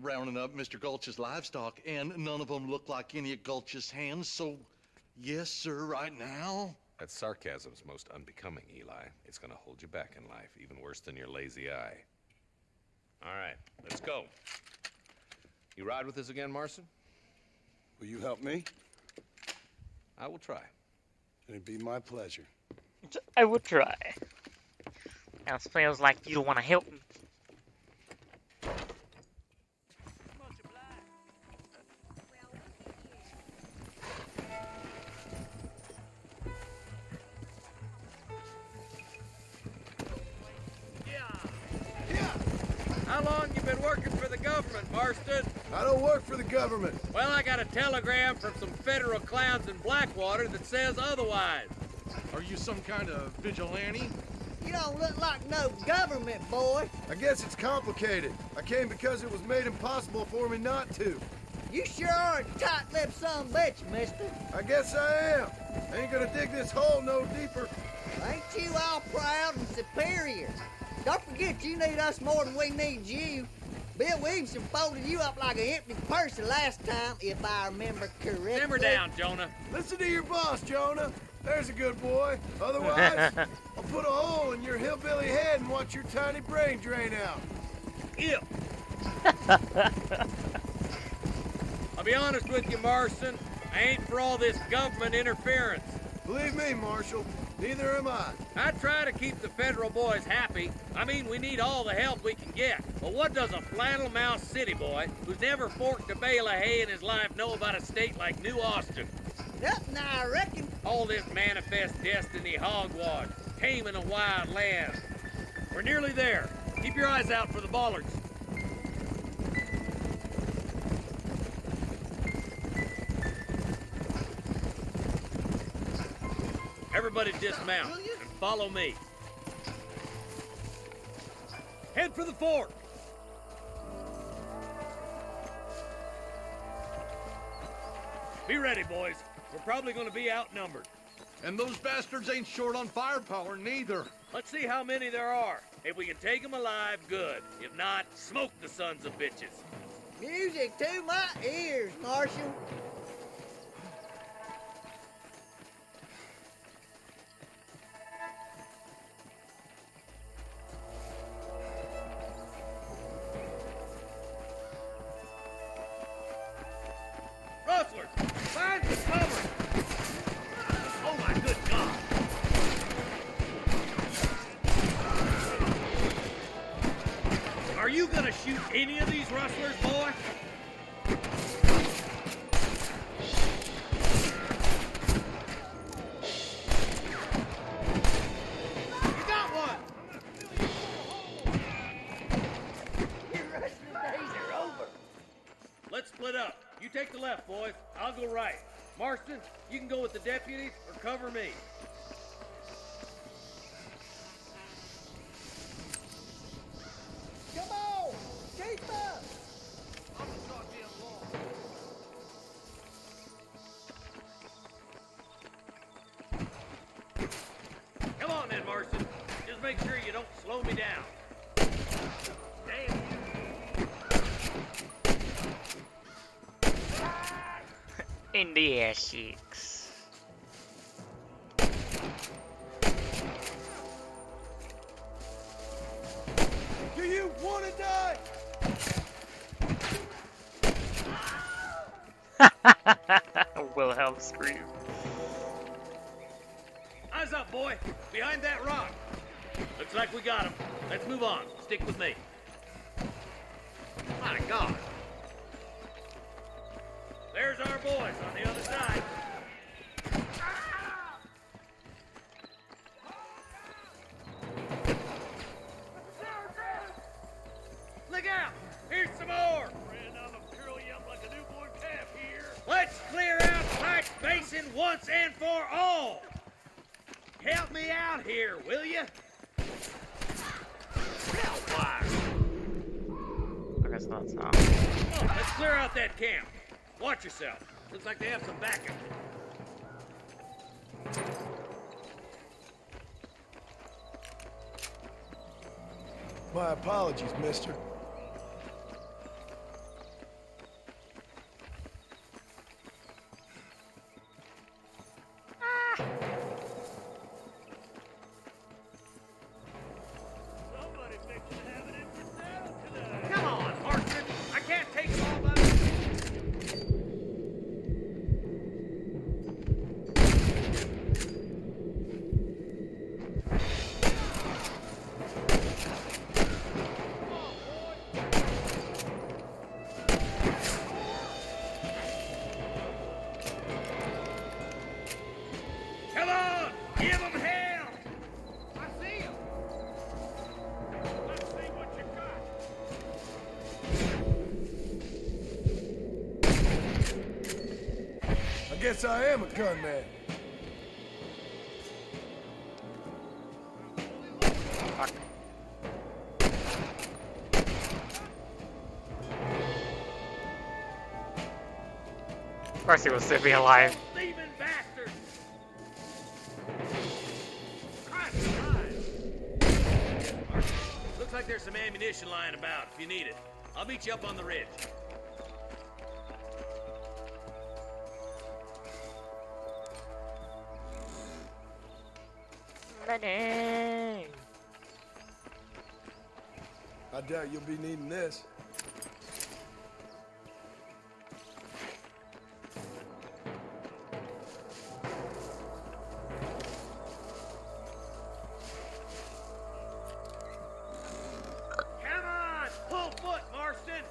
rounding up Mr. Gulch's livestock, and none of them looked like any of Gulch's hands, so yes, sir, right now. That sarcasm's most unbecoming, Eli. It's gonna hold you back in life, even worse than your lazy eye. All right, let's go. You ride with us again, Marston? Will you help me? I will try. It'd be my pleasure. I would try. Now it feels like you don't want to help me. How long you been working for the government, Marston? I don't work for the government. Well, I got a telegram from some federal clowns in Blackwater that says otherwise. Are you some kind of vigilante? You don't look like no government boy. I guess it's complicated. I came because it was made impossible for me not to. You sure are a tight-lipped son of a bitch, mister. I guess I am. I ain't gonna dig this hole no deeper. Ain't you all proud and superior? Don't forget you need us more than we need you. Bill Williamson folded you up like an empty purse the last time, if I remember correctly. Simmer down, Jonah. Listen to your boss, Jonah. There's a good boy. Otherwise, I'll put a hole in your hillbilly head and watch your tiny brain drain out. Ew. I'll be honest with you, Marston. I ain't for all this government interference. Believe me, Marshal, neither am I. I try to keep the federal boys happy. I mean, we need all the help we can get. But what does a flannel mouse city boy who's never forked a bale of hay in his life know about a state like New Austin? Nothing, I reckon. All this manifest destiny hogwash, taming a wild land. We're nearly there. Keep your eyes out for the bollards. Everybody dismount and follow me. Head for the fort. Be ready, boys. We're probably going to be outnumbered. And those bastards ain't short on firepower, neither. Let's see how many there are. If we can take them alive, good. If not, smoke the sons of bitches. Music to my ears, Marshal. Rustlers, find some cover. Oh my good God. Are you gonna shoot any of these rustlers, boy? You got one. Your wrestling days are over. Let's split up. You take the left, boys. I'll go right. Marston, you can go with the deputies or cover me. Come on, keep up. Come on then, Marston. Just make sure you don't slow me down. Damn. In the ass cheeks. Do you want to die? Wilhelm scream. Eyes up, boy. Behind that rock. Looks like we got him. Let's move on. Stick with me. My God. There's our boys on the other side. Dig out! Here's some more! Friend, I'm gonna curl you up like a newborn calf here. Let's clear out Pike's Basin once and for all! Help me out here, will you? Hellfire! I guess that's not. Come on, let's clear out that camp. Watch yourself. Looks like they have some backup. My apologies, mister. Somebody fixing to have it in for sale today. Come on, Marston. I can't take them all by myself. Come on! Give them hell! I see them! Let's see what you got. I guess I am a gunman. Of course he was to be alive. Thieving bastard! Christ alive! Looks like there's some ammunition lying about if you need it. I'll meet you up on the ridge. Money. I doubt you'll be needing this. Come on! Full foot, Marston!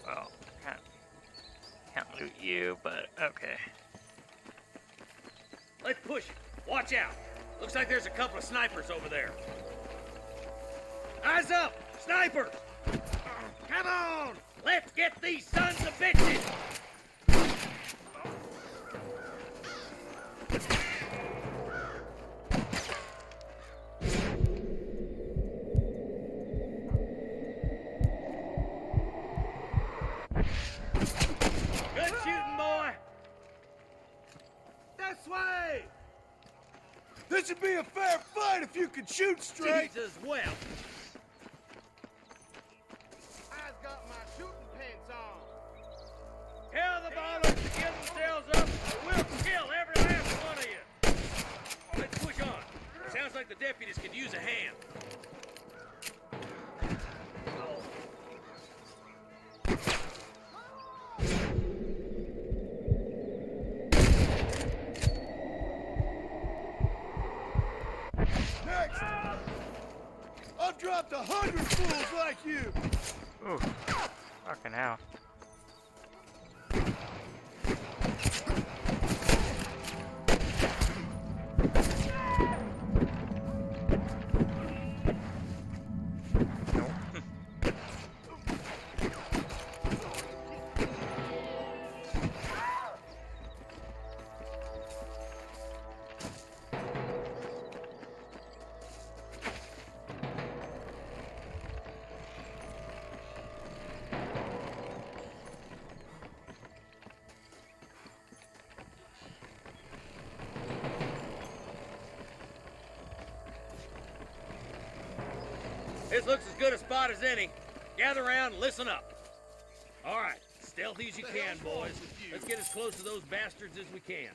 Well, can't loot you, but okay. Let's push it. Watch out. Looks like there's a couple of snipers over there. Eyes up! Snipers! Come on! Let's get these sons of bitches! Good shooting, boy! This way! This would be a fair fight if you could shoot straight. Jesus, well. I've got my shooting pants on. Tell the ballers to give themselves up, or we'll kill every last one of you. Let's push on. Sounds like the deputies could use a hand. Next! I've dropped 100 fools like you! Ooh, fucking hell. This looks as good a spot as any. Gather around and listen up. All right, stealthy as you can, boys. Let's get as close to those bastards as we can.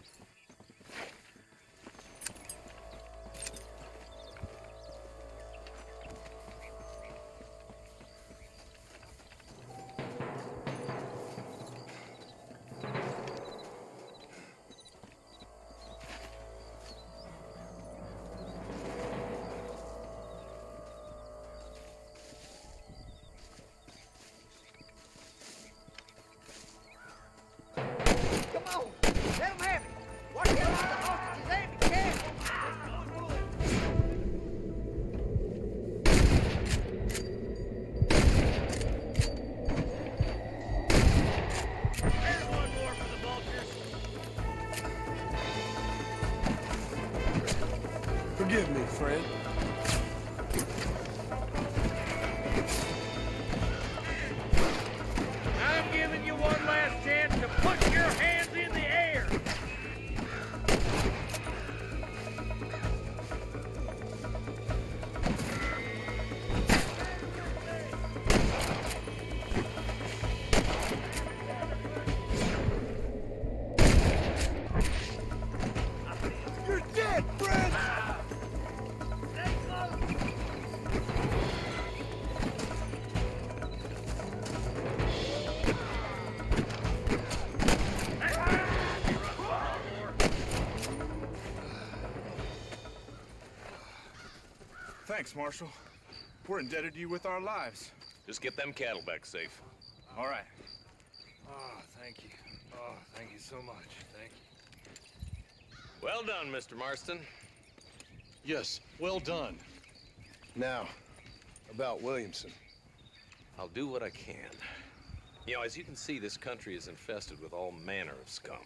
thanks, Marshal. We're indebted to you with our lives. Just get them cattle back safe. All right. Oh, thank you. Oh, thank you so much. Thank you. Well done, Mr. Marston. Yes, well done. Now, about Williamson. I'll do what I can. You know, as you can see, this country is infested with all manner of scum.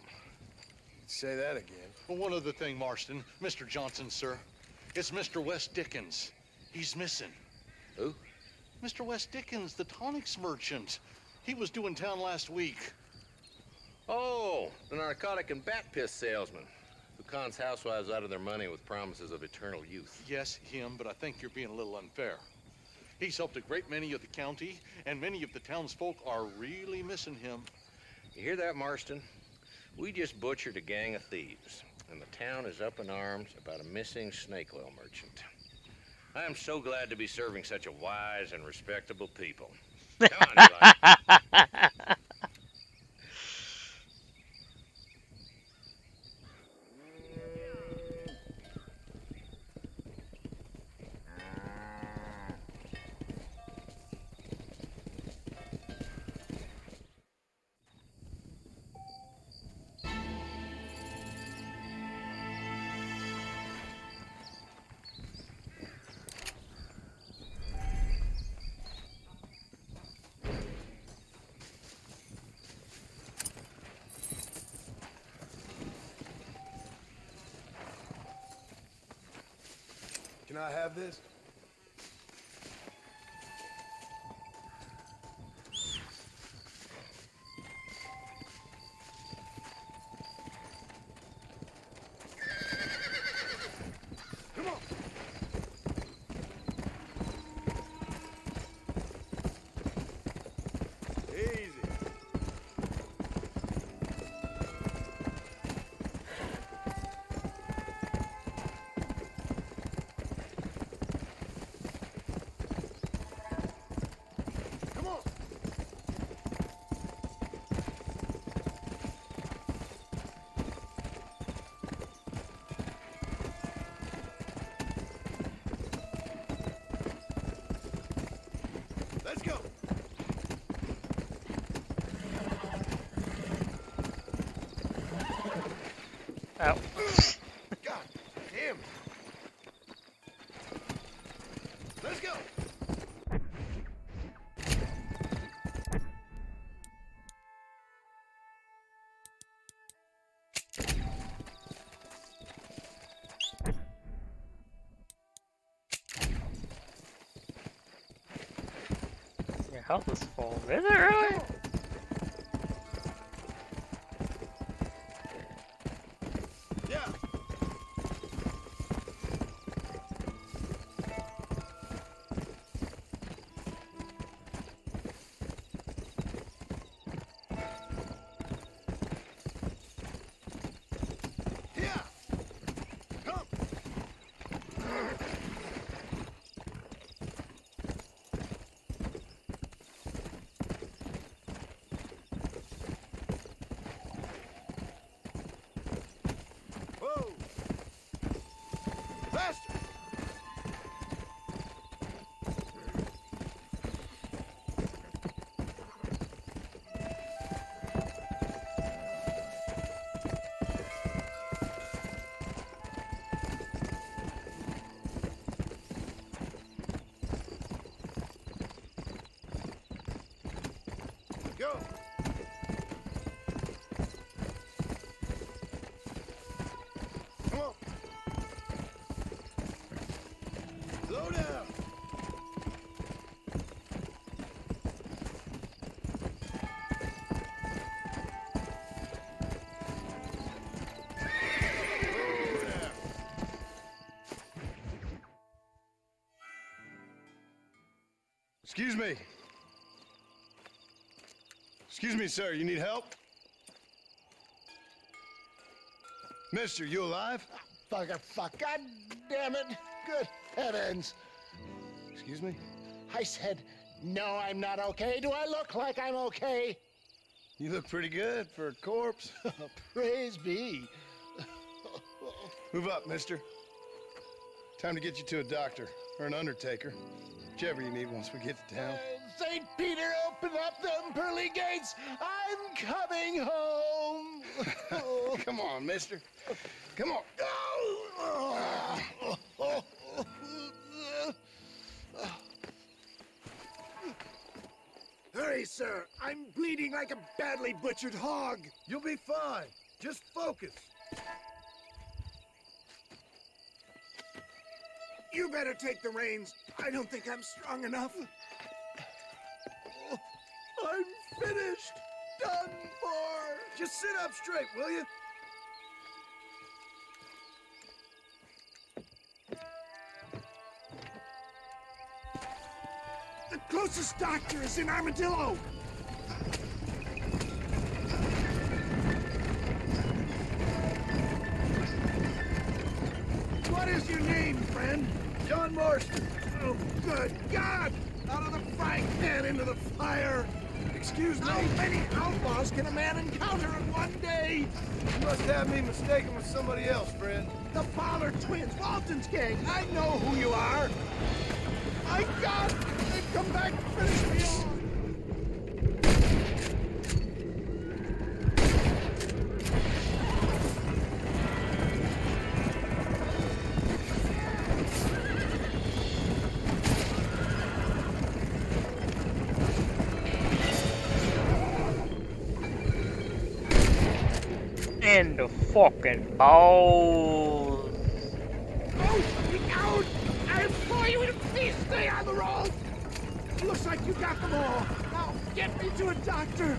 Say that again. Well, one other thing, Marston. Mr. Johnson, sir. It's Mr. Wes Dickens. He's missing. Who? Mr. Wes Dickens, the tonics merchant. He was due in town last week. Oh, the narcotic and bat piss salesman who cons housewives out of their money with promises of eternal youth. Yes, him, but I think you're being a little unfair. He's helped a great many of the county, and many of the townsfolk are really missing him. You hear that, Marston? We just butchered a gang of thieves, and the town is up in arms about a missing snake oil merchant. I am so glad to be serving such a wise and respectable people. Come on, Eli. Can I have this? Come on. Easy. Let's go. Oh. God damn. Let's go. Your health is full. Is it really? Yeah. Yeah. Come. Whoa. Faster. Go. Come on. Slow down. Slow down. Excuse me. Excuse me, sir. You need help? Mister, you alive? Fuck. God damn it. Good heavens. Excuse me? I said, no, I'm not okay. Do I look like I'm okay? You look pretty good for a corpse. Praise be. Move up, mister. Time to get you to a doctor. or an undertaker. Whichever you need once we get to town. St. Peter, open up them pearly gates. I'm coming home. Come on, mister. Come on. Hurry, sir. I'm bleeding like a badly butchered hog. You'll be fine. Just focus. You better take the reins. I don't think I'm strong enough. I'm finished. Done for. Just sit up straight, will you? The closest doctor is in Armadillo. What is your name, friend? John Marston. Oh, good God! Out of the frying pan into the fire. Excuse me. How many outlaws can a man encounter in one day? You must have me mistaken with somebody else, friend. The Fowler twins, Walton's gang. I know who you are. My God! They've come back to finish me off. In the fucking balls. Oh, look out! I implore you to please stay on the road! Looks like you got them all. Now, get me to a doctor.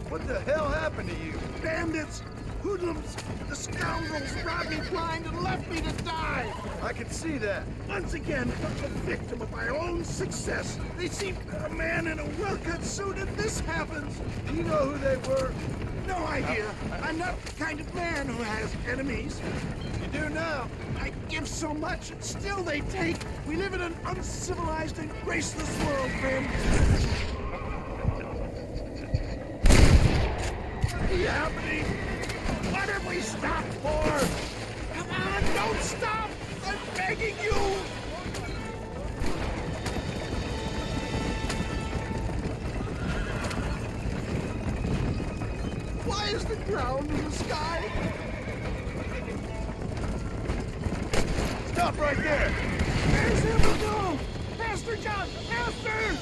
What the hell happened to you? Bandits, hoodlums, the scoundrels robbed me blind and left me to die. I can see that. Once again, a victim of my own success. They see a man in a well-cut suit and this happens. Do you know who they were? No idea. I'm not the kind of man who has enemies. You do now. I give so much, and still they take. We live in an uncivilized and graceless world, friend. What is happening? What have we stopped for? Come on, don't stop! I'm begging you! Why is the ground in the sky? Stop right there! There's him! No! Master John! Master!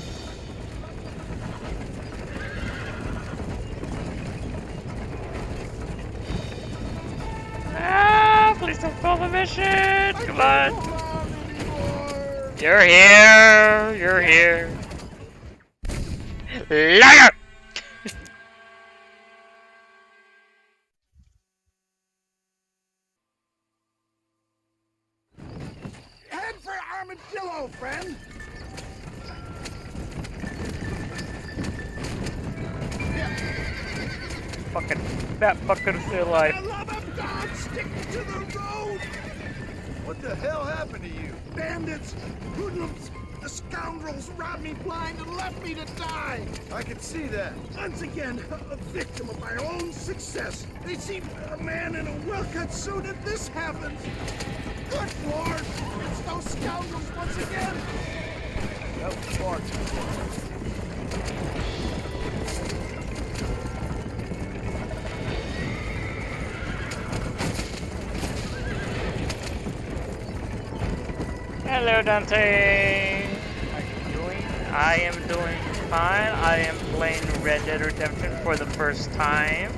Ah, please don't fail the mission! Come on! You're here! You're here! Liar! Head for Armadillo, friend! Fucking fat fucker of their life. For the love of God, stick to the road! What the hell happened to you? Bandits, hoodlums, the scoundrels robbed me blind and left me to die! I can see that. Once again, a victim of my own success. They see a man in a well-cut suit and this happens. Good Lord! It's those scoundrels once again! That was far too far. Hello, Dante. How you doing? I am doing fine. I am playing Red Dead Redemption for the first time.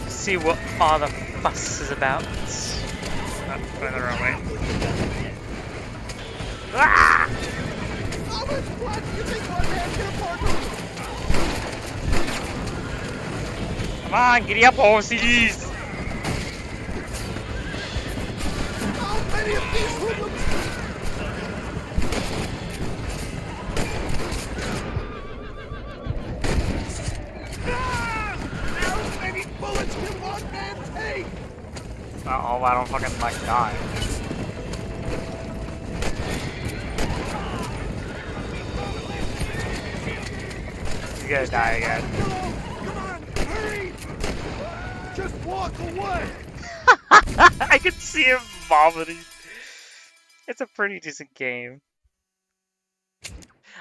See what all the fuss is about. Oh, going the wrong way. Ah! How much blood do you think one man can afford? Come on, giddy up, horsies! How many of these hoodlums? Ah! How many bullets can one man take? Uh-oh, I don't fucking like die. You're gonna die again. Come on, hurry! Just walk away! I can see him vomiting. It's a pretty decent game.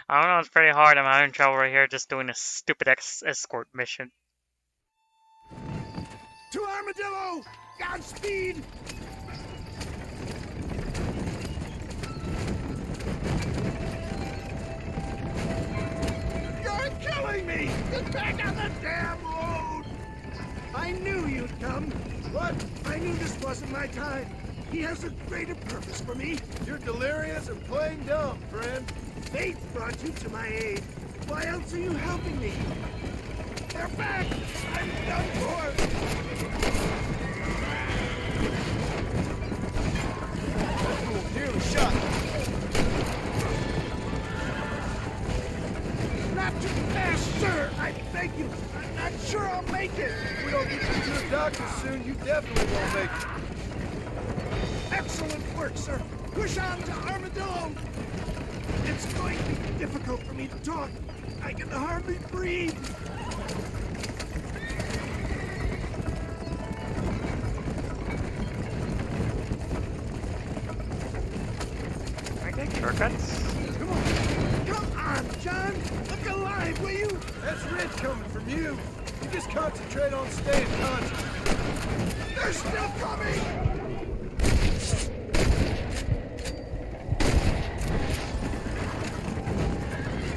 I don't know, it's pretty hard. I'm having trouble right here just doing a stupid escort mission. To Armadillo! Godspeed! You're killing me! Get back on the damn road! I knew you'd come. What? I knew this wasn't my time. He has a greater purpose for me. You're delirious and plain dumb, friend. Fate brought you to my aid. Why else are you helping me? They're back! I'm done for! Nearly shot. Not too fast, sir! I beg you! I'm not sure I'll make it! If we don't get you to the doctor soon, you definitely won't make it. Excellent work, sir! Push on to Armadillo! It's going to be difficult for me to talk. I can hardly breathe. Can I take shortcuts? Come on, John! Look alive, will you? That's rich coming from you. You just concentrate on staying conscious. They're still coming!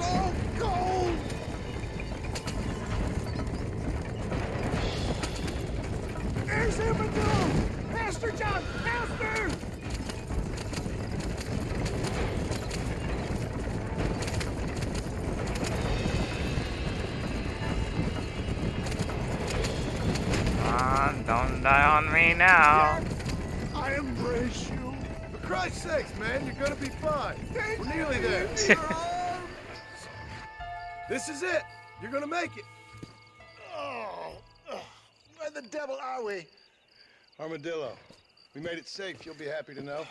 Oh, cold! There's Armadillo! Faster, John! Faster! Don't die on me now. I embrace you. For Christ's sakes, man, you're gonna be fine. We're nearly there. This is it. You're gonna make it. Oh, where the devil are we? Armadillo, we made it safe. You'll be happy to know.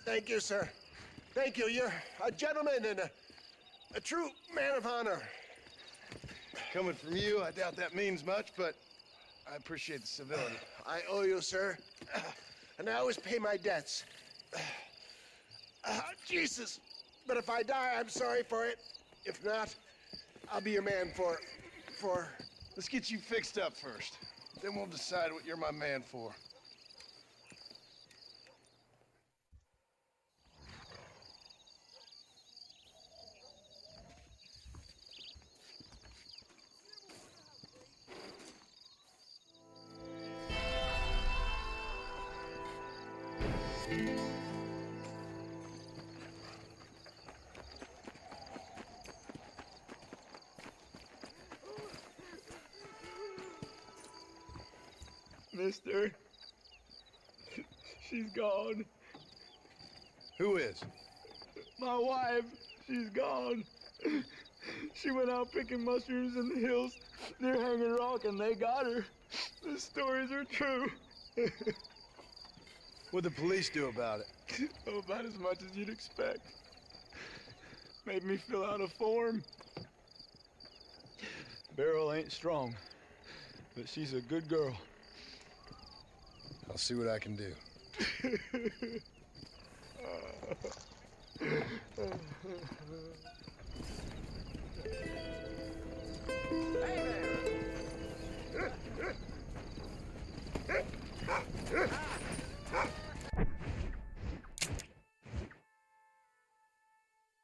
Thank you, sir. Thank you. You're a gentleman and a true man of honor. Coming from you, I doubt that means much, but I appreciate the civility. I owe you, sir. And I always pay my debts. Jesus. But if I die, I'm sorry for it. If not, I'll be your man for... Let's get you fixed up first. Then we'll decide what you're my man for. Mister, she's gone. Who is? My wife, she's gone. She went out picking mushrooms in the hills near Hanging Rock and they got her. The stories are true. What'd the police do about it? Oh, about as much as you'd expect. Made me fill out a form. Beryl ain't strong, but she's a good girl. I'll see what I can do.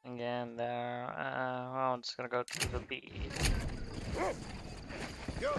Again, there. Well, I'm just gonna go to the beach. Go.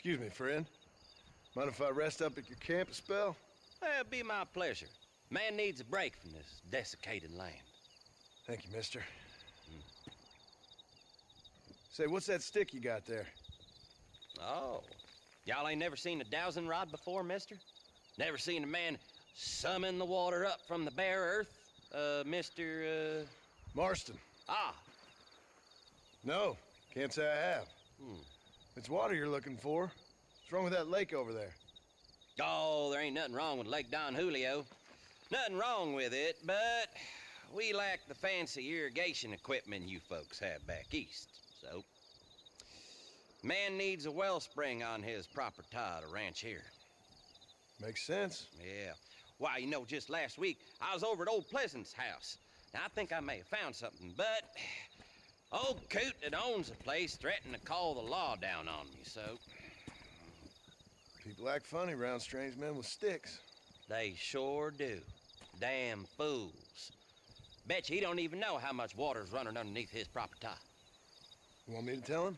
Excuse me, friend. Mind if I rest up at your camp a spell? Well, it'd be my pleasure. Man needs a break from this desiccated land. Thank you, mister. Say, what's that stick you got there? Oh, y'all ain't never seen a dowsing rod before, mister? Never seen a man summon the water up from the bare earth? Mr. Marston. Ah. No, can't say I have. It's water you're looking for. What's wrong with that lake over there? Oh, there ain't nothing wrong with Lake Don Julio. Nothing wrong with it, but we lack the fancy irrigation equipment you folks have back east, so... Man needs a wellspring on his property to ranch here. Makes sense. Yeah. Why, you know, just last week, I was over at old Pleasant's house. Now, I think I may have found something, but... Old coot that owns the place threatened to call the law down on me, so... People act funny around strange men with sticks. They sure do. Damn fools. Bet you he don't even know how much water's running underneath his property. You want me to tell him?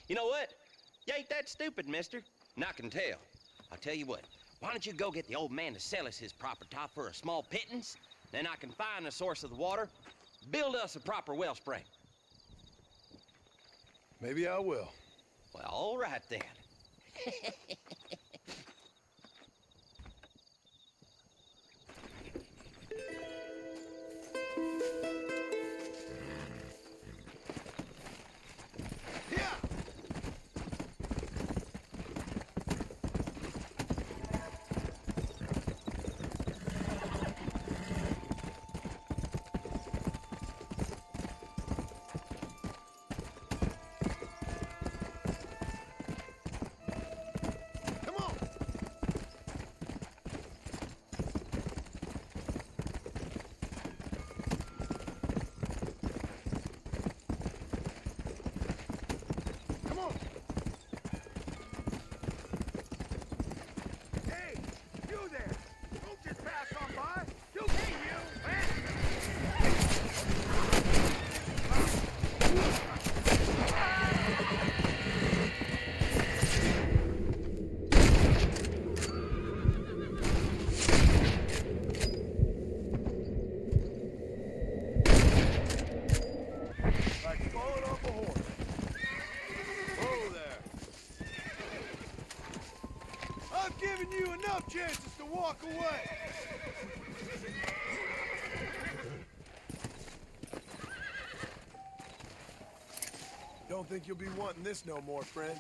You know what? You ain't that stupid, mister. And I can tell. I'll tell you what. Why don't you go get the old man to sell us his property for a small pittance? Then I can find the source of the water, build us a proper wellspring. Maybe I will. Well, all right then. Chances to walk away. Don't think you'll be wanting this no more, friend.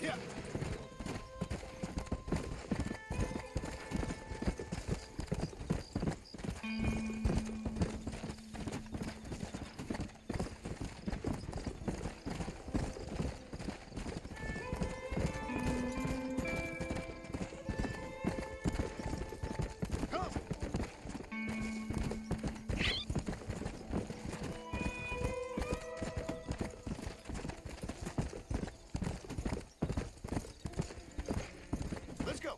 Yeah. Let's go.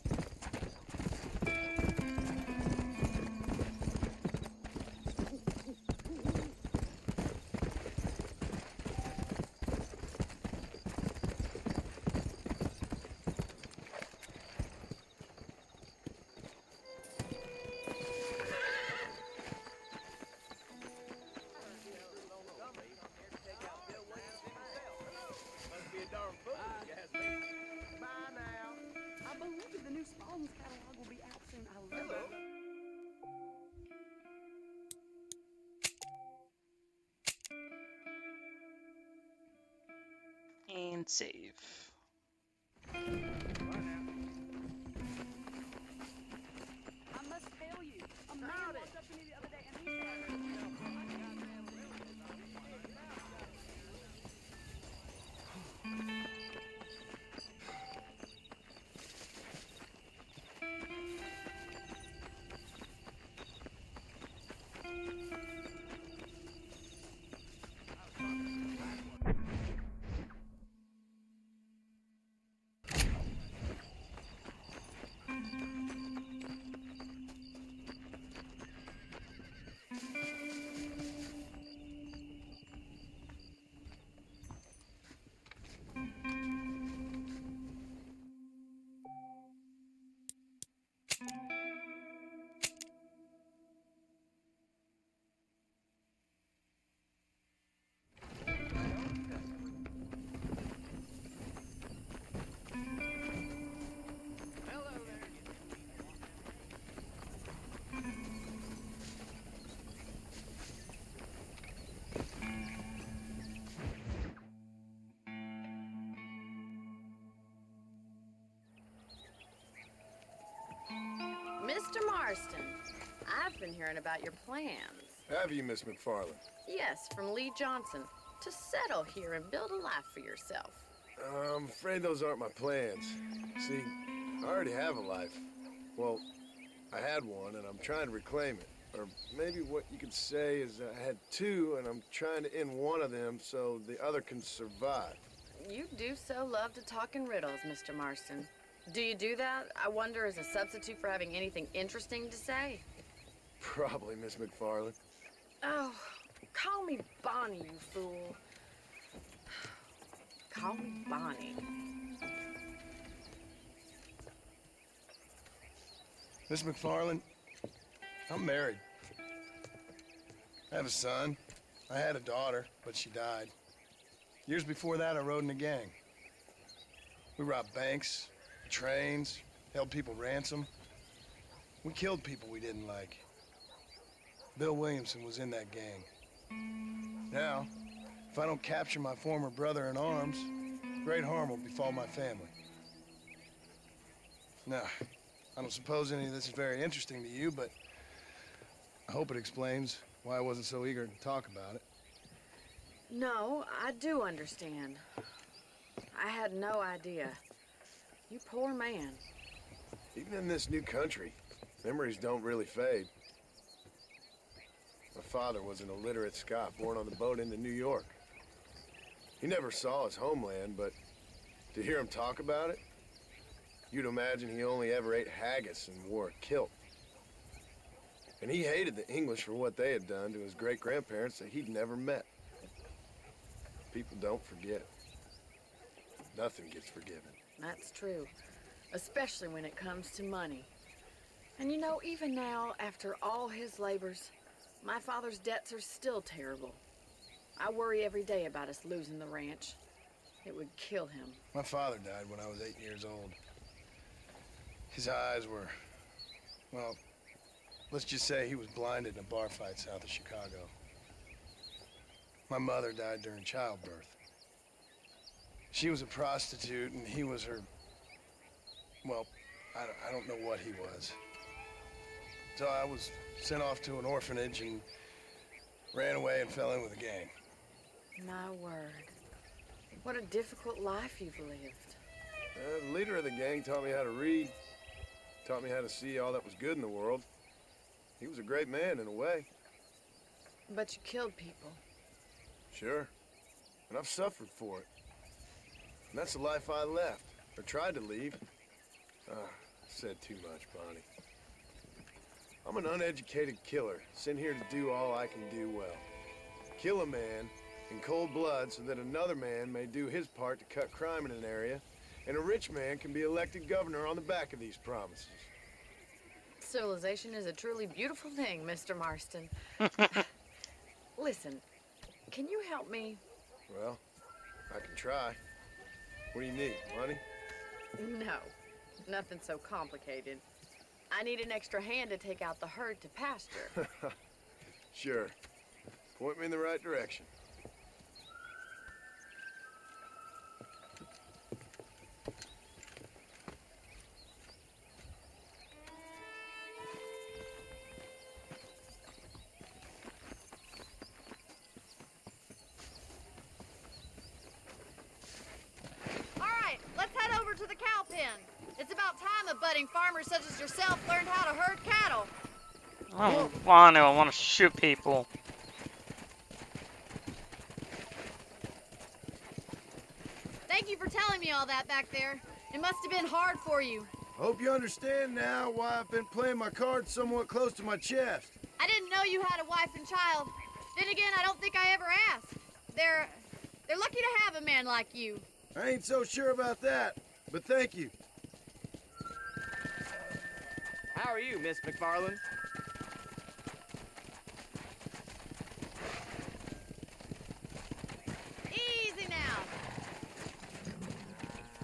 Must be a darn fool, if you ask me. Bye now. I believe the new Smol's catalog will be out soon. I love it. And save. I must tell you, a man walked up to me the other day and he said, Marston, I've been hearing about your plans. Have you, Miss McFarland? Yes, from Lee Johnson, to settle here and build a life for yourself. I'm afraid those aren't my plans. See, I already have a life. Well, I had one, and I'm trying to reclaim it. Or maybe what you could say is I had two, and I'm trying to end one of them so the other can survive. You do so love to talk in riddles, Mr. Marston. Do you do that, I wonder, as a substitute for having anything interesting to say? Probably, Miss McFarland. Oh, call me Bonnie, you fool. Call me Bonnie. Miss McFarland, I'm married. I have a son. I had a daughter, but she died. Years before that, I rode in a gang. We robbed banks, trains, held people ransom. We killed people we didn't like. Bill Williamson was in that gang. Now, if I don't capture my former brother in arms, great harm will befall my family. Now, I don't suppose any of this is very interesting to you, but I hope it explains why I wasn't so eager to talk about it. No, I do understand. I had no idea. You poor man. Even in this new country, memories don't really fade. My father was an illiterate Scot born on the boat into New York. He never saw his homeland, but to hear him talk about it, you'd imagine he only ever ate haggis and wore a kilt. And he hated the English for what they had done to his great-grandparents that he'd never met. People don't forget. Nothing gets forgiven. That's true, especially when it comes to money. And you know, even now, after all his labors, my father's debts are still terrible. I worry every day about us losing the ranch. It would kill him. My father died when I was 8 years old. His eyes were, well, let's just say he was blinded in a bar fight south of Chicago. My mother died during childbirth. She was a prostitute and he was her, well, I don't know what he was. So I was sent off to an orphanage and ran away and fell in with a gang. My word. What a difficult life you've lived. The leader of the gang taught me how to read, taught me how to see all that was good in the world. He was a great man in a way. But you killed people. Sure. And I've suffered for it. And that's the life I left, or tried to leave. Said too much, Bonnie. I'm an uneducated killer, sent here to do all I can do well. Kill a man in cold blood so that another man may do his part to cut crime in an area, and a rich man can be elected governor on the back of these promises. Civilization is a truly beautiful thing, Mr. Marston. Listen, can you help me? Well, I can try. What do you need, money? No, nothing so complicated. I need an extra hand to take out the herd to pasture. Sure. Point me in the right direction. All right, let's head over to the cow pen. It's about time a budding farmer such as yourself learned how to herd cattle. I don't want to. I want to shoot people. Thank you for telling me all that back there. It must have been hard for you. Hope you understand now why I've been playing my cards somewhat close to my chest. I didn't know you had a wife and child. Then again, I don't think I ever asked. They're lucky to have a man like you. I ain't so sure about that, but thank you. How are you, Miss McFarland? Easy now.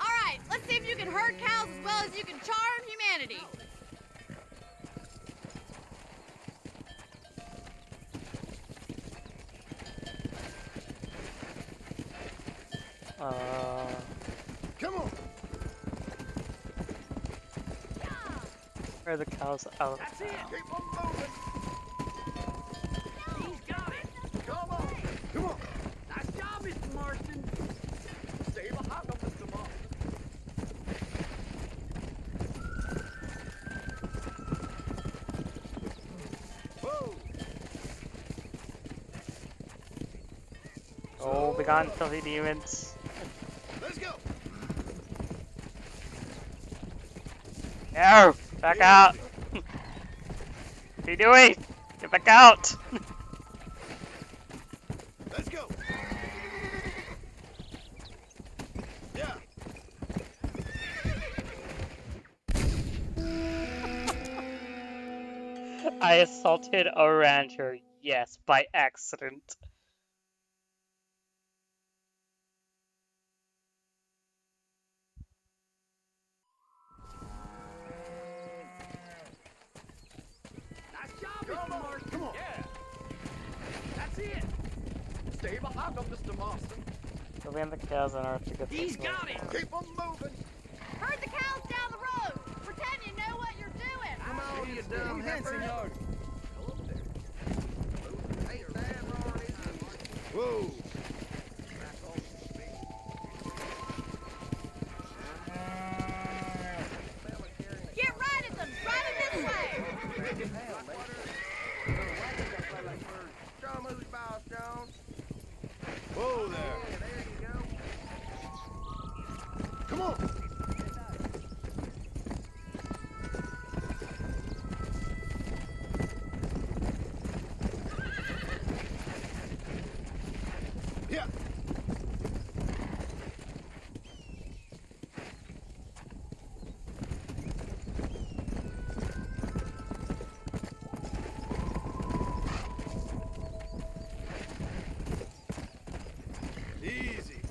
All right, let's see if you can herd cows as well as you can charm humanity. Come on. Where are the cows out? That's it. Keep on moving. He's got it. Come on. Come on. Nice job, Mr. Marston. Stay behind him, Mr. Marston. Whoa. Oh, be gone, filthy demons. Let's go. No! Back out! What are you doing? Get back out! Let's go. Yeah. I assaulted a rancher, yes, by accident. Nice job, Mr. Marston. Come on. Yeah. That's it. Stay behind him, Mr. Marston. Go land the cows on Earth to get He's this got it. Keep on moving. Herd the cows down the road. Pretend you know what you're doing. Come on, you dumb heifer. Whoa. Get right at them. Drive it this way. Show 'em who's boss, Jones. Whoa there. There you go. Come on. Yeah. Easy.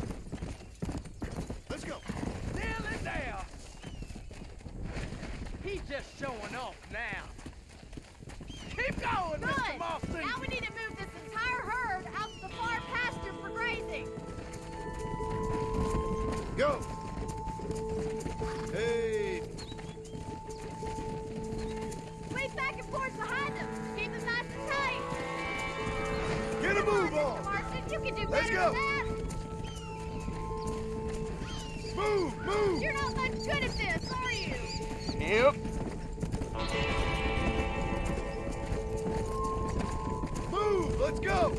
Let's go. Nearly there. He's just showing off now. Keep going, Mr. Good. Marston. Now we need to move this entire herd out to the far pasture for grazing. Go. Hey. Squeeze back and forth behind them. Keep them nice and tight. Get a move on. Mr. Marston, you can do Let's better go. than that. Move, move. You're not much good at this, are you? Nope. Move. Let's go.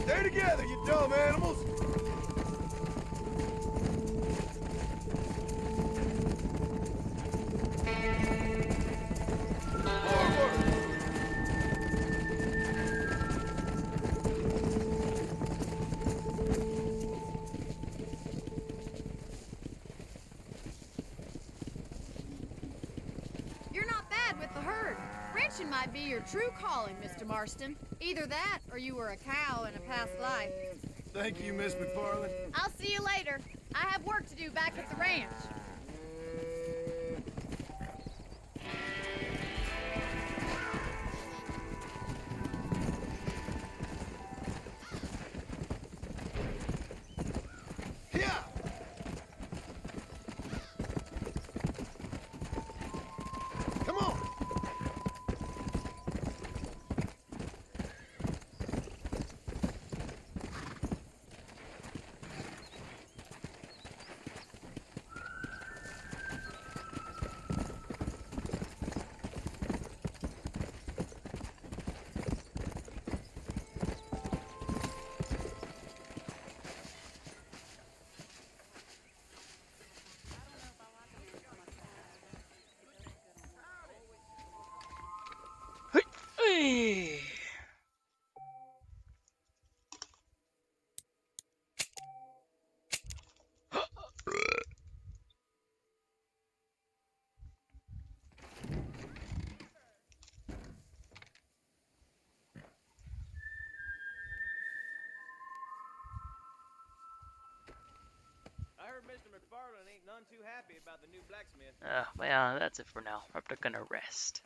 Stay together, you dumb animals. Forward. You're not bad with the herd. Ranching might be your true calling, Mr. Marston. Either that, or you were a cow in a past life. Thank you, Miss McFarland. I'll see you later. I have work to do back at the ranch. Yeah. Come on. Hey. I heard Mr. McFarland ain't none too happy about the new blacksmith. Well, that's it for now. Raptor gonna rest.